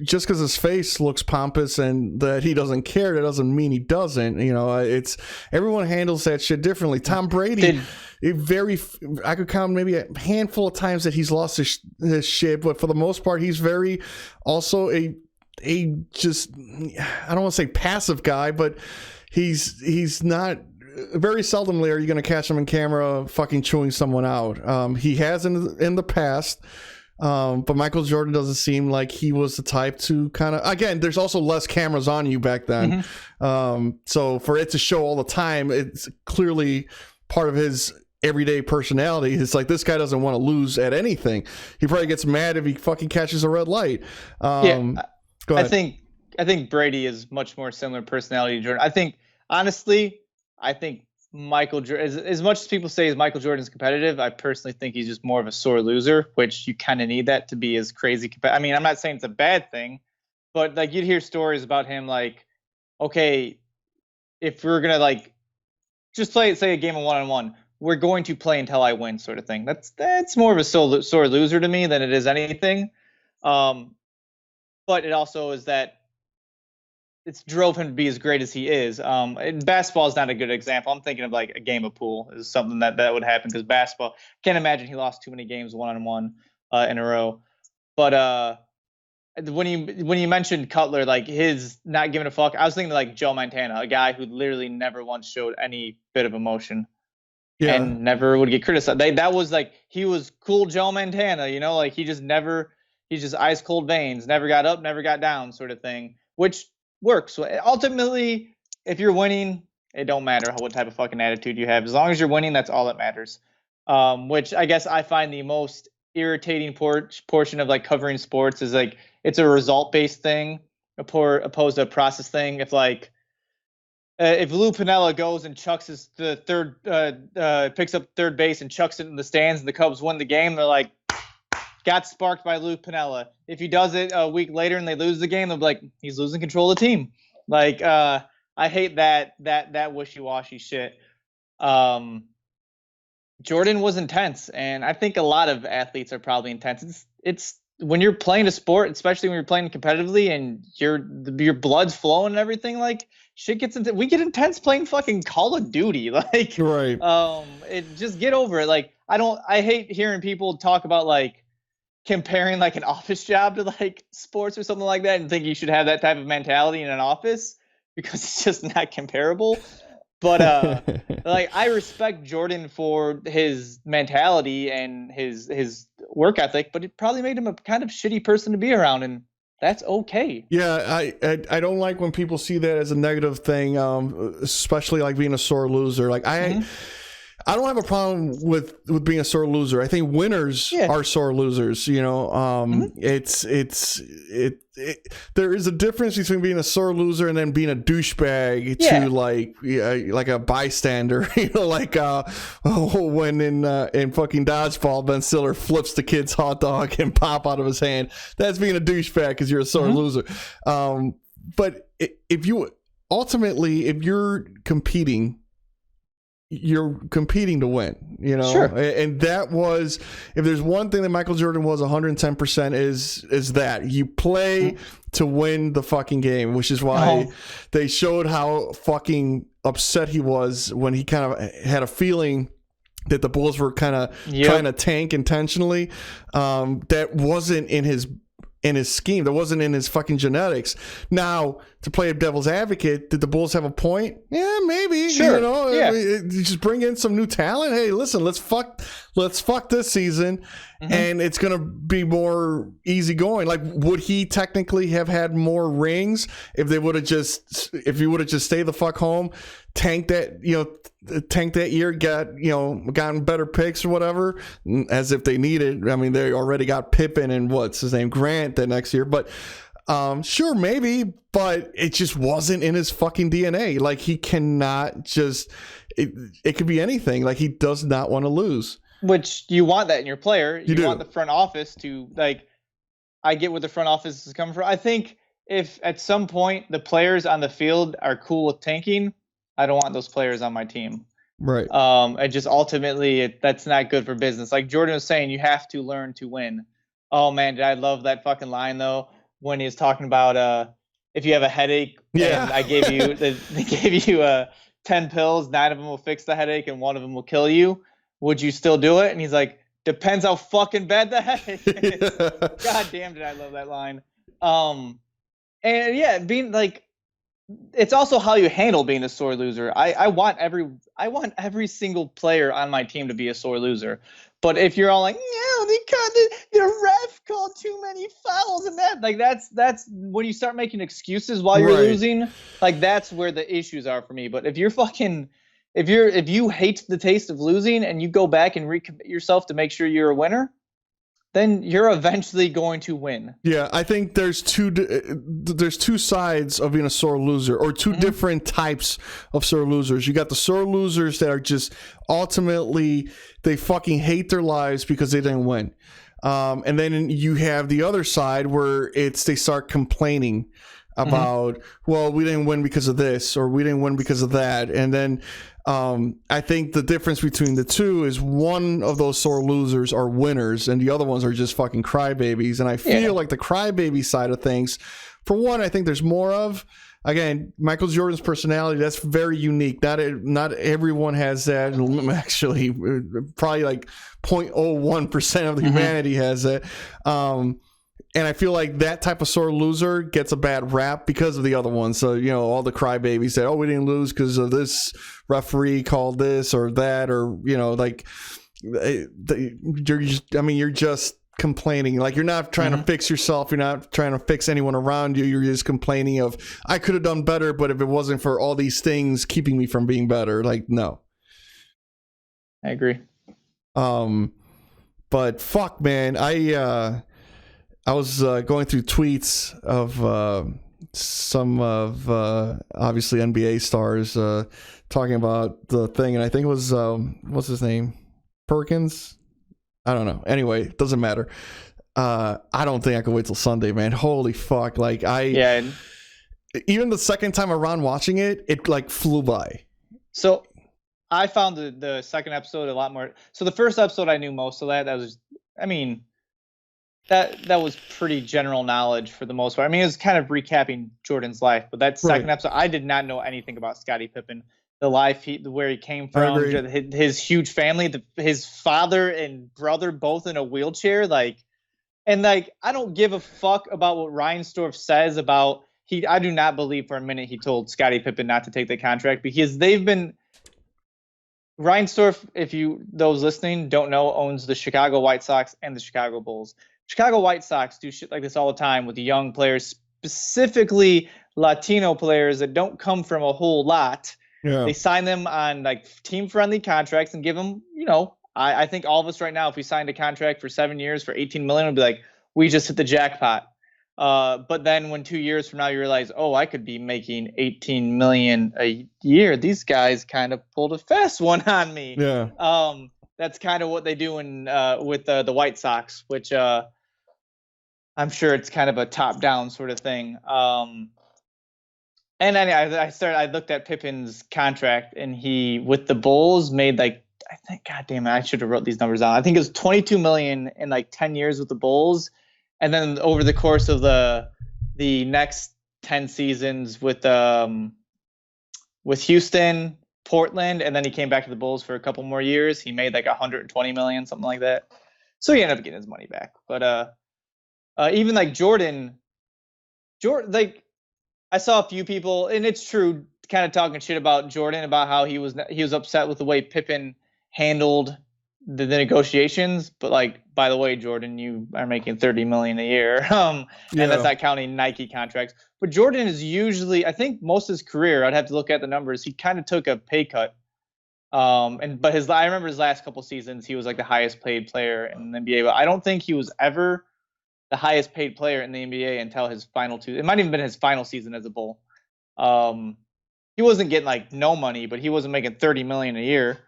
just because his face looks pompous and that he doesn't care, that doesn't mean he doesn't. It's everyone handles that shit differently. Tom Brady. I could count maybe a handful of times that he's lost his shit, but for the most part, he's very also a just, I don't want to say passive guy, but he's not. Very seldomly are you going to catch him in camera fucking chewing someone out. He has in the past. But Michael Jordan doesn't seem like he was the type to kind of, again, there's also less cameras on you back then. Mm-hmm. So for it to show all the time, it's clearly part of his everyday personality. It's like, this guy doesn't want to lose at anything. He probably gets mad if he fucking catches a red light. Go ahead. I think Brady is much more similar personality to Jordan. I think Michael Jordan, as much as people say Michael Jordan's competitive, I personally think he's just more of a sore loser, which you kind of need that to be as crazy. I mean, I'm not saying it's a bad thing, but like you'd hear stories about him like, okay, if we're going to like just say a game of one-on-one, we're going to play until I win sort of thing. That's more of a sore loser to me than it is anything. But it also is that it's drove him to be as great as he is. Basketball is not a good example. I'm thinking of like a game of pool is something that would happen, because basketball, can't imagine he lost too many games one-on-one in a row. But when you mentioned Cutler, like his not giving a fuck, I was thinking like Joe Montana, a guy who literally never once showed any bit of emotion. Yeah. And never would get criticized. That was like, he was cool Joe Montana, like he's just ice cold veins, never got up, never got down sort of thing, which works. So ultimately, if you're winning, it don't matter what type of fucking attitude you have. As long as you're winning, that's all that matters. Which I guess I find the most irritating portion of like covering sports is like it's a result based thing opposed to a process thing. If Lou Piniella goes and chucks the third picks up third base and chucks it in the stands and the Cubs win the game, they're like, got sparked by Lou Piniella. If he does it a week later and they lose the game, they'll be like, he's losing control of the team. Like, I hate that wishy-washy shit. Jordan was intense, and I think a lot of athletes are probably intense. It's when you're playing a sport, especially when you're playing competitively and your blood's flowing and everything, like shit gets intense. We get intense playing fucking Call of Duty. Like, right. Just get over it. Like, I hate hearing people talk about like comparing like an office job to like sports or something like that and think you should have that type of mentality in an office because it's just not comparable. But like I respect Jordan for his mentality and his work ethic, but it probably made him a kind of shitty person to be around, and that's okay. Yeah, I don't like when people see that as a negative thing, especially like being a sore loser. Like I don't have a problem with being a sore loser. I think winners are sore losers. You know, there is a difference between being a sore loser and then being a douchebag to like a bystander. You know, like when in fucking dodgeball, Ben Stiller flips the kid's hot dog and pop out of his hand. That's being a douchebag because you're a sore loser. But if you're competing, you're competing to win, you know. Sure. And that was, if there's one thing that Michael Jordan was 110% is that you play to win the fucking game, which is why they showed how fucking upset he was when he kind of had a feeling that the Bulls were kind of trying to tank intentionally. That wasn't in his scheme. That wasn't in his fucking genetics. Now, to play a devil's advocate, did the Bulls have a point? Yeah, maybe. Sure. You know, just bring in some new talent. Hey, listen, let's fuck this season, and it's gonna be more easy going. Like, would he technically have had more rings if he would have just stayed the fuck home, tank that year, gotten better picks or whatever, as if they needed. I mean, they already got Pippen and what's his name, Grant, that next year, but sure, maybe, but it just wasn't in his fucking DNA. Like, he cannot just, it could be anything. Like, he does not want to lose. Which you want that in your player. You do. Want the front office to, like, I get what the front office is coming from. I think if at some point the players on the field are cool with tanking, I don't want those players on my team. Right. And just ultimately, that's not good for business. Like Jordan was saying, you have to learn to win. Oh man, did I love that fucking line though, when he was talking about if you have a headache, and I gave you they gave you 10 pills, 9 of them will fix the headache and 1 of them will kill you. Would you still do it? And he's like, depends how fucking bad the headache is. God damn, did I love that line. And yeah, being like, it's also how you handle being a sore loser. I want every single player on my team to be a sore loser. But if you're all like, no, the ref called too many fouls and that, like that's when you start making excuses while you're losing. Like that's where the issues are for me. But if you're fucking, if you hate the taste of losing and you go back and recommit yourself to make sure you're a winner, then you're eventually going to win. Yeah, I think there's two sides of being a sore loser, or two different types of sore losers. You got the sore losers that are just ultimately they fucking hate their lives because they didn't win. And then you have the other side where they start complaining about, well, we didn't win because of this, or we didn't win because of that. And then I think the difference between the two is one of those sore losers are winners and the other ones are just fucking crybabies. And I feel like the crybaby side of things, for one, I think there's more of. Again, Michael Jordan's personality, that's very unique. Not everyone has that. Actually, probably like 0.01% of the humanity has that. And I feel like that type of sore loser gets a bad rap because of the other ones. So, you know, all the crybabies say, oh, we didn't lose because of this referee called this or that, or, you know, like, you're just complaining. Like, you're not trying to fix yourself. You're not trying to fix anyone around you. You're just complaining of, I could have done better, but if it wasn't for all these things keeping me from being better, like, no. I agree. But fuck, man, I was going through tweets of some of obviously NBA stars talking about the thing, and I think it was what's his name, Perkins. I don't know. Anyway, it doesn't matter. I don't think I can wait till Sunday, man. Holy fuck! Like even the second time around watching it, it like flew by. So I found the second episode a lot more. So the first episode I knew most of that. That was, I mean, that was pretty general knowledge for the most part. I mean, it was kind of recapping Jordan's life, but that second episode, I did not know anything about Scottie Pippen, the life where he came from, his huge family, his father and brother both in a wheelchair, and I don't give a fuck about what Reinsdorf says about I do not believe for a minute he told Scottie Pippen not to take the contract, because they've been. Reinsdorf, if those listening don't know, owns the Chicago White Sox and the Chicago Bulls. Chicago White Sox do shit like this all the time with the young players, specifically Latino players that don't come from a whole lot. Yeah. They sign them on like team-friendly contracts and give them, I think all of us right now, if we signed a contract for 7 years for $18 million, we'd be like, we just hit the jackpot. But then when 2 years from now you realize, oh, I could be making $18 million a year. These guys kind of pulled a fast one on me. Yeah. That's kind of what they do with the White Sox, which I'm sure it's kind of a top-down sort of thing. And I looked at Pippen's contract, and he with the Bulls made I think, God damn it, I should have wrote these numbers down. I think it was $22 million in 10 years with the Bulls. And then over the course of the next 10 seasons with Houston, Portland, and then he came back to the Bulls for a couple more years, he made $120 million, something like that. So he ended up getting his money back. But even Jordan, I saw a few people, and it's true, kind of talking shit about Jordan, about how he was upset with the way Pippen handled the negotiations, but by the way, Jordan, you are making $30 million a year, and that's not counting Nike contracts. But Jordan is usually, I think, most of his career, I'd have to look at the numbers, he kind of took a pay cut. I remember his last couple seasons, he was the highest paid player in the NBA, but I don't think he was ever the highest paid player in the NBA until his final two. It might even been his final season as a Bull. He wasn't getting no money, but he wasn't making $30 million a year.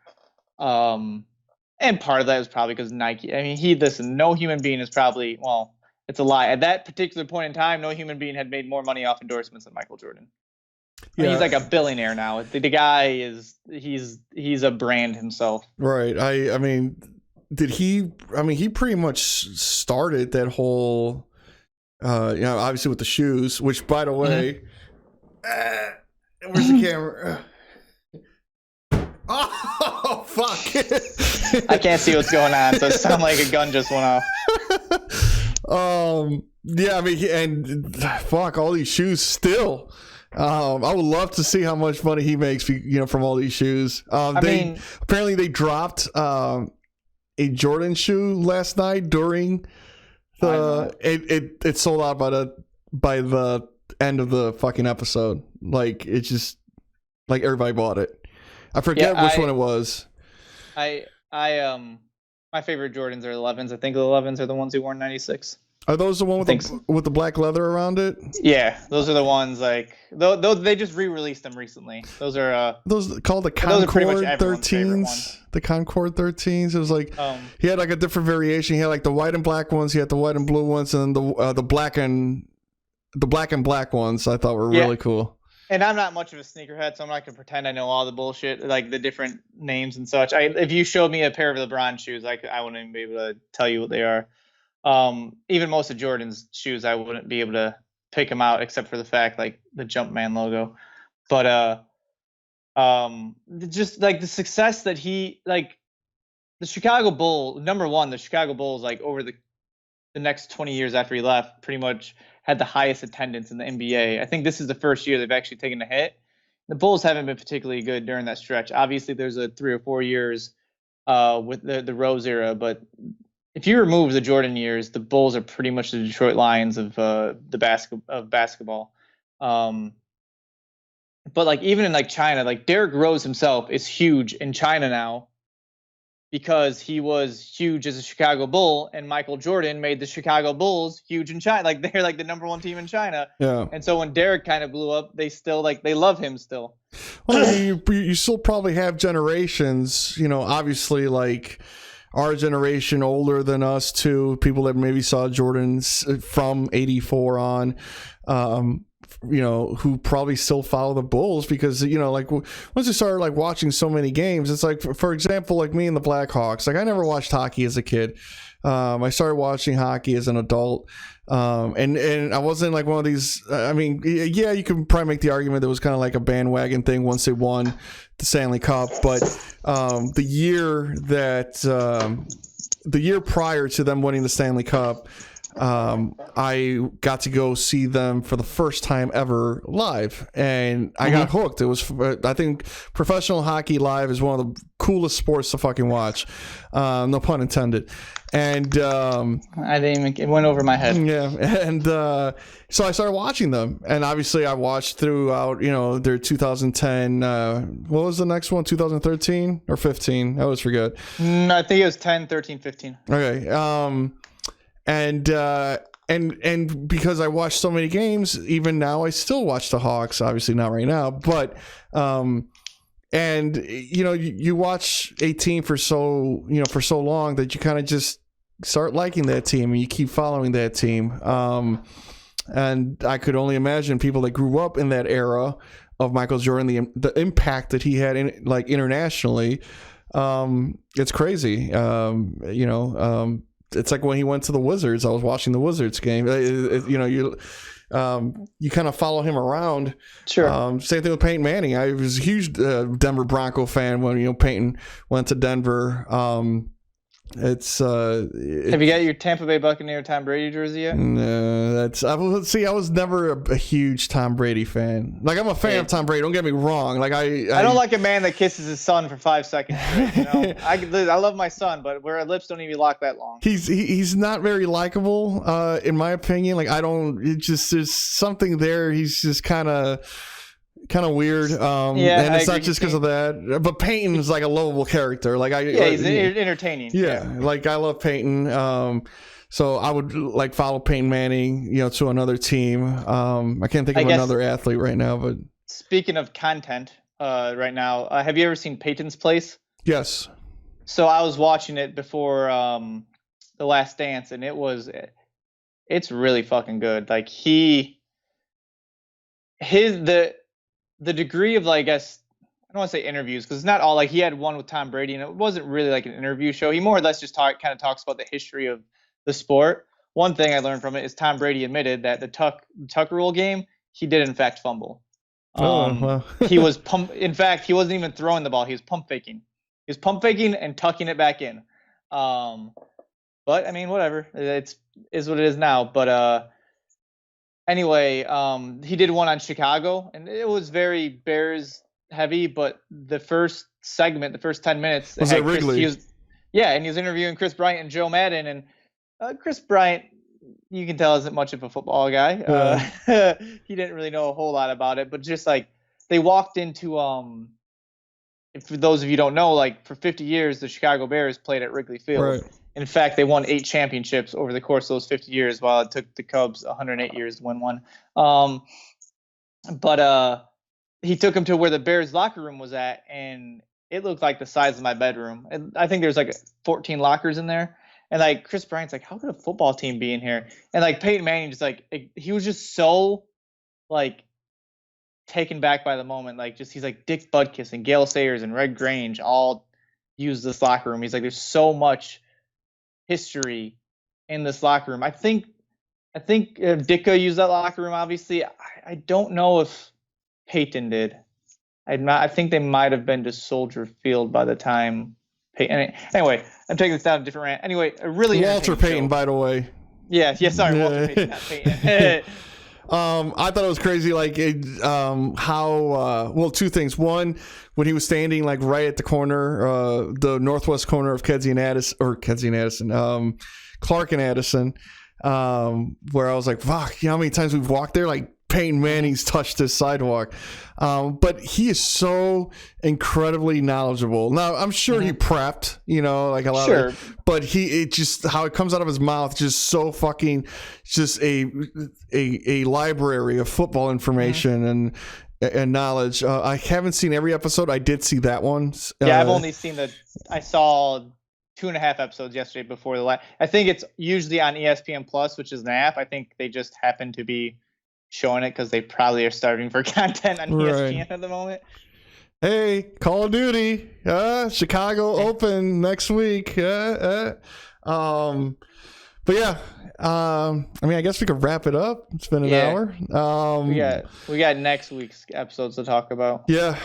And part of that is probably because Nike. I mean, no human being is probably, well, it's a lie. At that particular point in time, no human being had made more money off endorsements than Michael Jordan. Yeah. He's a billionaire now. The guy he's a brand himself. Right. I mean, he pretty much started that whole, obviously with the shoes, which, by the way, where's the camera? Oh, fuck. I can't see what's going on, so it sounds like a gun just went off. Yeah, I mean, and fuck, all these shoes still. I would love to see how much money he makes, from all these shoes. Apparently they dropped a Jordan shoe last night during it sold out by the end of the fucking episode. It's just everybody bought it. I forget which one it was. My favorite Jordans are 11s. I think the 11s are the ones he wore in '96. Are those the one with the black leather around it? Yeah, those are the ones those they just re-released them recently. Those are those called the Concord 13s. The Concord 13s. It was he had a different variation. He had the white and black ones. He had the white and blue ones, and the black and black ones. I thought were really cool. And I'm not much of a sneakerhead, so I'm not gonna pretend I know all the bullshit, the different names and such. If you showed me a pair of LeBron shoes, I wouldn't even be able to tell you what they are. Even most of Jordan's shoes, I wouldn't be able to pick them out, except for the fact the Jumpman logo. But just the success that he the Chicago Bulls, number one, the Chicago Bulls over the next 20 years after he left, pretty much had the highest attendance in the NBA. I think this is the first year they've actually taken a hit. The Bulls haven't been particularly good during that stretch. Obviously, there's a 3 or 4 years with the Rose era, but if you remove the Jordan years, the Bulls are pretty much the Detroit Lions of basketball. But even in China, Derrick Rose himself is huge in China now. because he was huge as a Chicago Bull, and Michael Jordan made the Chicago Bulls huge in China. Like they're like the number one team in China. Yeah. And so when Derek kind of blew up, they still they love him still. Well, you still probably have generations, obviously like our generation older than us too, people that maybe saw Jordans from 84 on, who probably still follow the Bulls because, like once you start like watching so many games, it's like, for example, like me and the Blackhawks, like I never watched hockey as a kid. I started watching hockey as an adult. And I wasn't like one of these, yeah, you can probably make the argument that it was kind of like a bandwagon thing once they won the Stanley Cup, but the year prior to them winning the Stanley Cup, I got to go see them for the first time ever live, and I got hooked. It was, I think, professional hockey live is one of the coolest sports to fucking watch. No pun intended. And I didn't even, it went over my head. Yeah, and so I started watching them, and obviously I watched throughout, their 2010. What was the next one? 2013 or 15? I always forget. No, I think it was 10, 13, 15. Okay. And because I watched so many games, even now I still watch the Hawks. Obviously not right now, but and you watch a team for so long that you kind of just start liking that team and you keep following that team. And I could only imagine people that grew up in that era of Michael Jordan, the impact that he had in like internationally. It's crazy. It's like when he went to the Wizards. I was watching the Wizards game. You kind of follow him around. Sure. Same thing with Peyton Manning. I was a huge Denver Bronco fan when Peyton went to Denver. Have you got your Tampa Bay Buccaneer Tom Brady jersey yet? No, I was never a huge Tom Brady fan. Like I'm a fan of Tom Brady. Don't get me wrong. Like I don't like a man that kisses his son for 5 seconds. Right, I love my son, but where our lips don't even lock that long. He's not very likable, in my opinion. Like there's something there. He's just kind of weird, and it's not just because of that. But Peyton is like a lovable character. He's entertaining. Yeah, like I love Peyton. So I would like follow Peyton Manning, to another team. I can't think of another athlete right now. But speaking of content, right now, have you ever seen Peyton's Place? Yes. So I was watching it before The Last Dance, and it's really fucking good. Like the degree of, I guess, I don't want to say interviews because it's not all, like he had one with Tom Brady and it wasn't really like an interview show. He more or less just kind of talks about the history of the sport. One thing I learned from it is Tom Brady admitted that the tuck rule game, he did in fact fumble. He was in fact, he wasn't even throwing the ball. He was pump faking. He was pump faking and tucking it back in. But I mean, whatever. It is what it is now. But anyway, he did one on Chicago, and it was very Bears heavy. But the first segment, the first 10 minutes, was it Wrigley? And he was interviewing Chris Bryant and Joe Madden, and Chris Bryant, you can tell, isn't much of a football guy. He didn't really know a whole lot about it, but just like they walked into for those of you who don't know, like for 50 years, the Chicago Bears played at Wrigley Field. Right. In fact, they won 8 championships over the course of those 50 years, while it took the Cubs 108 years to win one. But he took him to where the Bears locker room was at, and it looked like the size of my bedroom. And I think there's like 14 lockers in there. And like Chris Bryant's like, how could a football team be in here? And like Peyton Manning just like, he was just so like taken back by the moment. Like he's like Dick Butkus and Gale Sayers and Red Grange all use this locker room. He's like, there's so much history in this locker room. I think Ditka used that locker room. Obviously, I don't know if Peyton did. I think they might have been to Soldier Field by the time Peyton. Anyway, I'm taking this down a different rant. Anyway, a really Walter Payton, by the way. Yeah. Sorry, Walter Payton, not Peyton. I thought it was crazy, like how two things. One, when he was standing like right at the corner, the northwest corner of Clark and Addison, where I was like, fuck, you know how many times we've walked there? Like Peyton Manning's touched this sidewalk. But he is so incredibly knowledgeable. Now, I'm sure he prepped, like a lot of, but it just, how it comes out of his mouth, just so fucking, just a library of football information and knowledge. I haven't seen every episode. I did see that one. Yeah, I've only seen I saw 2.5 episodes yesterday before the last. I think it's usually on ESPN Plus, which is an app. I think they just happen to be showing it because they probably are starving for content on ESPN at the moment. Hey, Call of Duty, Chicago Open next week. But yeah, I guess we could wrap it up. It's been an hour. We got next week's episodes to talk about. Yeah,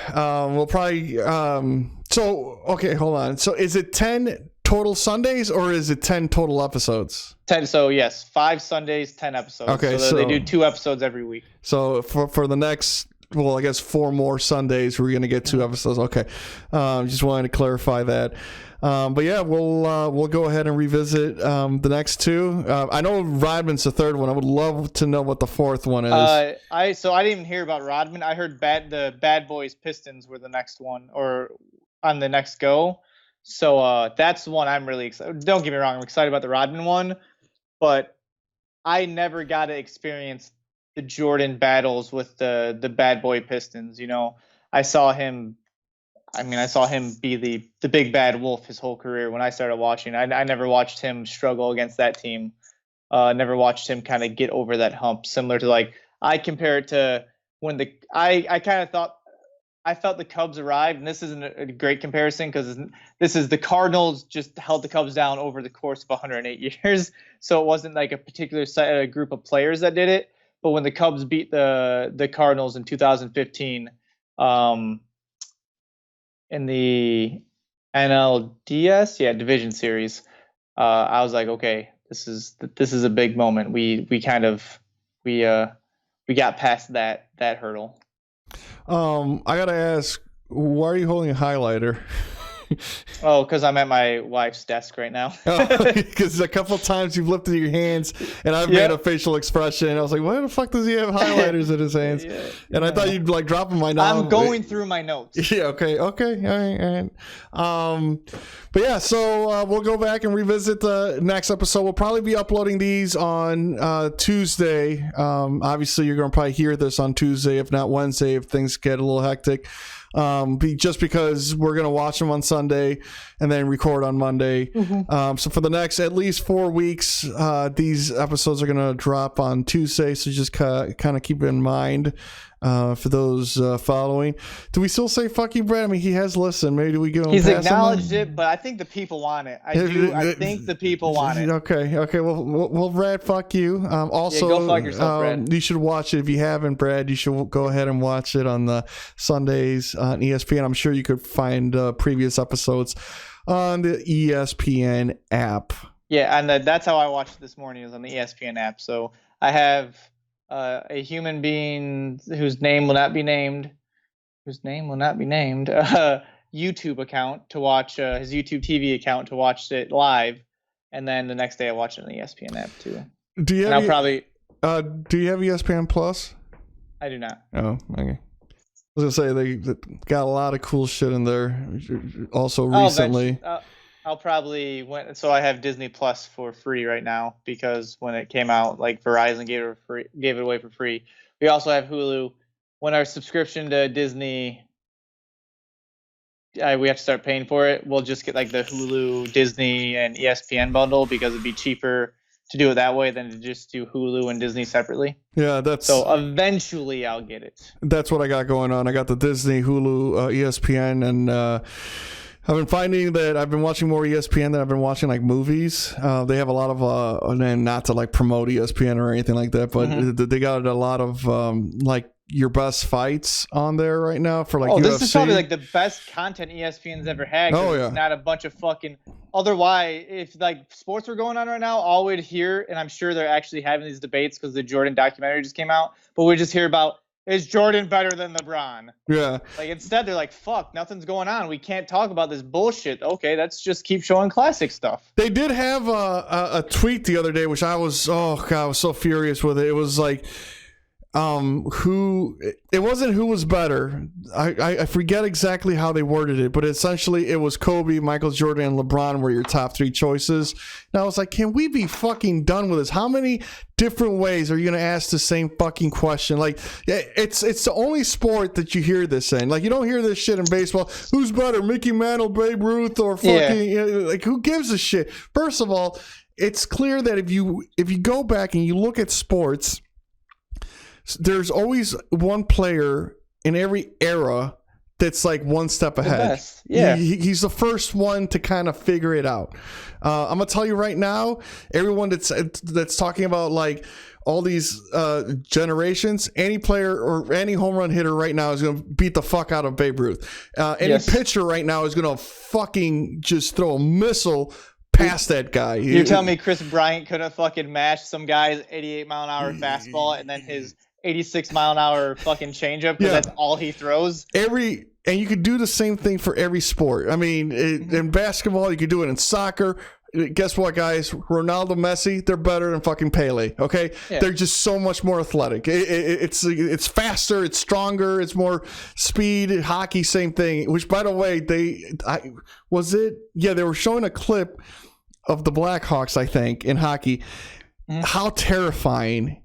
we'll probably. Okay, hold on. So is it 10 total Sundays or is it 10 total episodes? 10. So yes, 5 Sundays, 10 episodes. Okay, so they do 2 episodes every week. So for the next, I guess 4 more Sundays, we're gonna get 2 episodes. Okay, just wanted to clarify that. But yeah, we'll go ahead and revisit the next 2. I know Rodman's the 3rd one. I would love to know what the 4th one is. I didn't even hear about Rodman. I heard the Bad Boys Pistons were the next one, or on the next go. So that's the one I'm really excited. Don't get me wrong, I'm excited about the Rodman one, but I never got to experience the Jordan battles with the Bad Boy Pistons. I saw him be the big bad wolf his whole career when I started watching. I never watched him struggle against that team. Never watched him kind of get over that hump. Similar to I compare it to when I kind of thought I felt the Cubs arrived, and this isn't a great comparison because this is the Cardinals just held the Cubs down over the course of 108 years. So it wasn't like a particular group of players that did it. But when the Cubs beat the Cardinals in 2015 in the NLDS, division series, I was like, okay, this is a big moment. We got past that hurdle. I gotta ask, why are you holding a highlighter? Oh, because I'm at my wife's desk right now. Because a couple times you've lifted your hands and I've made a facial expression and I was like, why the fuck does he have highlighters in his hands? And I thought you'd drop them right now. I'm going through my notes. Yeah, okay, all right. But yeah, so we'll go back and revisit the next episode. We'll probably be uploading these on Tuesday. Obviously, you're going to probably hear this on Tuesday, if not Wednesday, if things get a little hectic. Just because we're going to watch them on Sunday and then record on Monday. So for the next at least 4 weeks, these episodes are going to drop on Tuesday. So just kind of keep it in mind for those following. Do we still say fuck you, Brad? I mean, he has listened. Maybe we go. He's acknowledged it, but I think the people want it. I think the people want it. Okay. Well, Brad, fuck you. Also, go fuck yourself, Brad. You should watch it if you haven't, Brad. You should go ahead and watch it on the Sundays on ESPN. I'm sure you could find previous episodes on the ESPN app. Yeah, and that's how I watched it this morning, is on the ESPN app. So I have a human being whose name will not be named, YouTube account to watch, his YouTube TV account to watch it live, and then the next day I watch it on the ESPN app too. Do you have ESPN Plus? I do not. Oh, okay. I was gonna say they got a lot of cool shit in there. Also recently, I'll probably so I have Disney Plus for free right now because when it came out, Verizon gave it away for free. We also have Hulu. When our subscription to Disney, we have to start paying for it. We'll just get the Hulu, Disney, and ESPN bundle because it'd be cheaper to do it that way than to just do Hulu and Disney separately. Yeah, so eventually I'll get it. That's what I got going on. I got the Disney, Hulu, ESPN, and I've been finding that I've been watching more ESPN than I've been watching movies. They have a lot of and not to promote ESPN or anything like that, but they got a lot of your best fights on there right now for UFC. This is probably the best content ESPN's ever had. It's not a bunch of fucking. Otherwise, if sports were going on right now, all we'd hear, and I'm sure they're actually having these debates because the Jordan documentary just came out, but we just hear about, is Jordan better than LeBron? Yeah. Instead, they're fuck, nothing's going on. We can't talk about this bullshit. Okay, let's just keep showing classic stuff. They did have a tweet the other day, which I was so furious with it. It was who it wasn't who was better. I forget exactly how they worded it, but essentially it was Kobe, Michael Jordan, and LeBron were your top three choices. And I was like, can we be fucking done with this? How many different ways are you going to ask the same fucking question? Like, it's the only sport that you hear this in. Like, you don't hear this shit in baseball. Who's better, Mickey Mantle, Babe Ruth, or fucking like, who gives a shit? First of all, it's clear that if you go back and you look at sports, there's always one player in every era that's like one step ahead. Yeah, he's the first one to kind of figure it out. I'm gonna tell you right now, everyone that's talking about like all these generations, any player or any home run hitter right now is gonna beat the fuck out of Babe Ruth. Any pitcher right now is gonna fucking just throw a missile past that guy. You're telling me Chris Bryant couldn't fucking match some guy's 88-mile-an-hour fastball and then his 86-mile-an-hour fucking changeup because that's all he throws? And you could do the same thing for every sport. I mean, in basketball, you could do it in soccer. Guess what, guys? Ronaldo, Messi, they're better than fucking Pele, okay? Yeah. They're just so much more athletic. It's faster, it's stronger, it's more speed. Hockey, same thing. Which, by the way, they were showing a clip of the Blackhawks, I think, in hockey. How terrifying.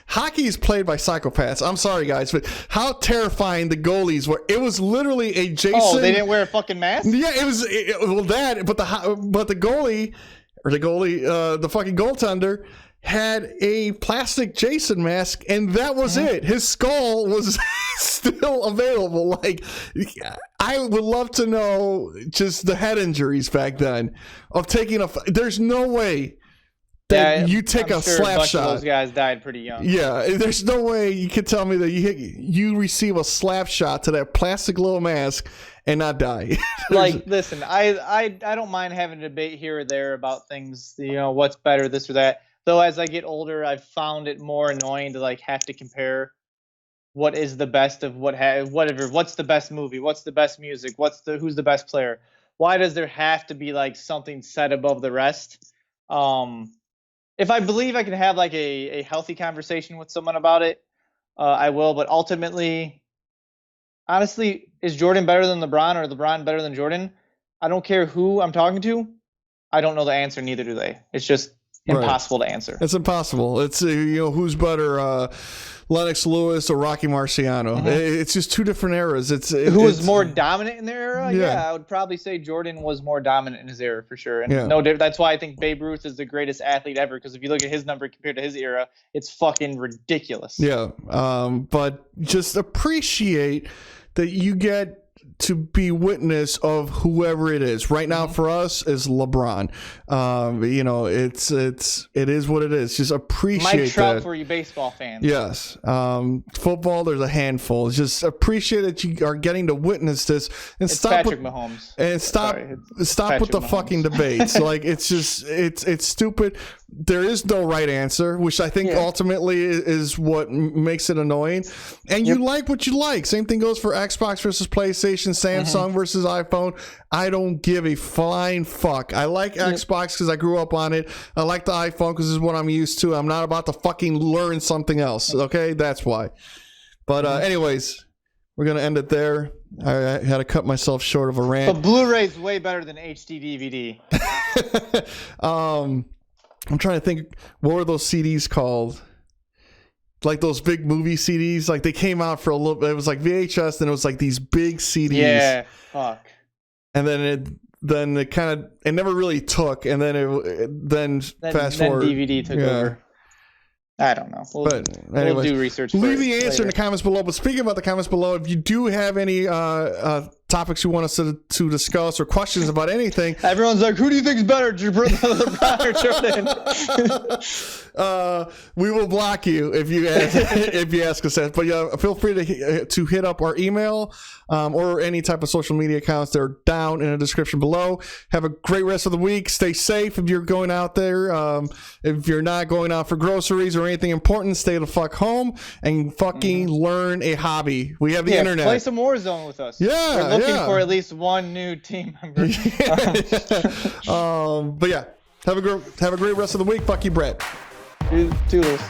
Hockey is played by psychopaths. I'm sorry, guys, but how terrifying the goalies were. It was literally a Jason. Oh, they didn't wear a fucking mask? Yeah, but the goalie, the fucking goaltender had a plastic Jason mask, and that was it. His skull was still available. Like, I would love to know just the head injuries back then of taking there's no way that you take a slap shot. Those guys died pretty young. Yeah, there's no way you could tell me that you receive a slap shot to that plastic little mask and not die. Like, listen, I don't mind having a debate here or there about things, what's better, this or that. Though as I get older, I've found it more annoying to like have to compare what is the best of whatever. What's the best movie? What's the best music? Who's the best player? Why does there have to be like something set above the rest? If I believe I can have like a healthy conversation with someone about it, I will. But ultimately, honestly, is Jordan better than LeBron or LeBron better than Jordan? I don't care who I'm talking to. I don't know the answer. Neither do they. It's just impossible to answer. It's impossible. It's who's better, Lennox Lewis or Rocky Marciano. It's just two different eras. Who was more dominant in their era? Yeah, I would probably say Jordan was more dominant in his era for sure. And that's why I think Babe Ruth is the greatest athlete ever, because if you look at his number compared to his era, it's fucking ridiculous. Yeah, but just appreciate that you get to be witness of whoever it is. Right now for us is LeBron. It is what it is. Just appreciate Mike Trout that. For you baseball fans. Yes. Football, there's a handful. Just appreciate that you are getting to witness this and stop Patrick Mahomes. And stop with the fucking debates. Like, it's just it's stupid. There is no right answer, which I think ultimately is what makes it annoying. And you like what you like. Same thing goes for Xbox versus PlayStation, Samsung versus iPhone. I don't give a flying fuck. I like Xbox because I grew up on it. I like the iPhone because it's what I'm used to. I'm not about to fucking learn something else. Okay, that's why. But anyways, we're gonna end it there. I had to cut myself short of a rant. But Blu-ray's way better than HD DVD. I'm trying to think, what were those CDs called? Like those big movie CDs, like they came out for a little bit. It was like VHS, and it was like these big CDs. Yeah, fuck. And then it never really took, and then fast forward, DVD took over. I don't know. We'll do research. Leave the answer in the comments below. But speaking about the comments below, if you do have any topics you want us to discuss or questions about anything, everyone's like, "Who do you think is better, LeBron or Jordan?" We will block you if you ask us that. But yeah, feel free to hit up our email or any type of social media accounts. They're down in the description below. Have a great rest of the week. Stay safe if you're going out there. If you're not going out for groceries or anything important, stay the fuck home and fucking learn a hobby. We have the internet. Play some Warzone with us. Yeah, we're looking for at least one new team member. But yeah, have a great rest of the week. Fuck you, Brett. Toodles.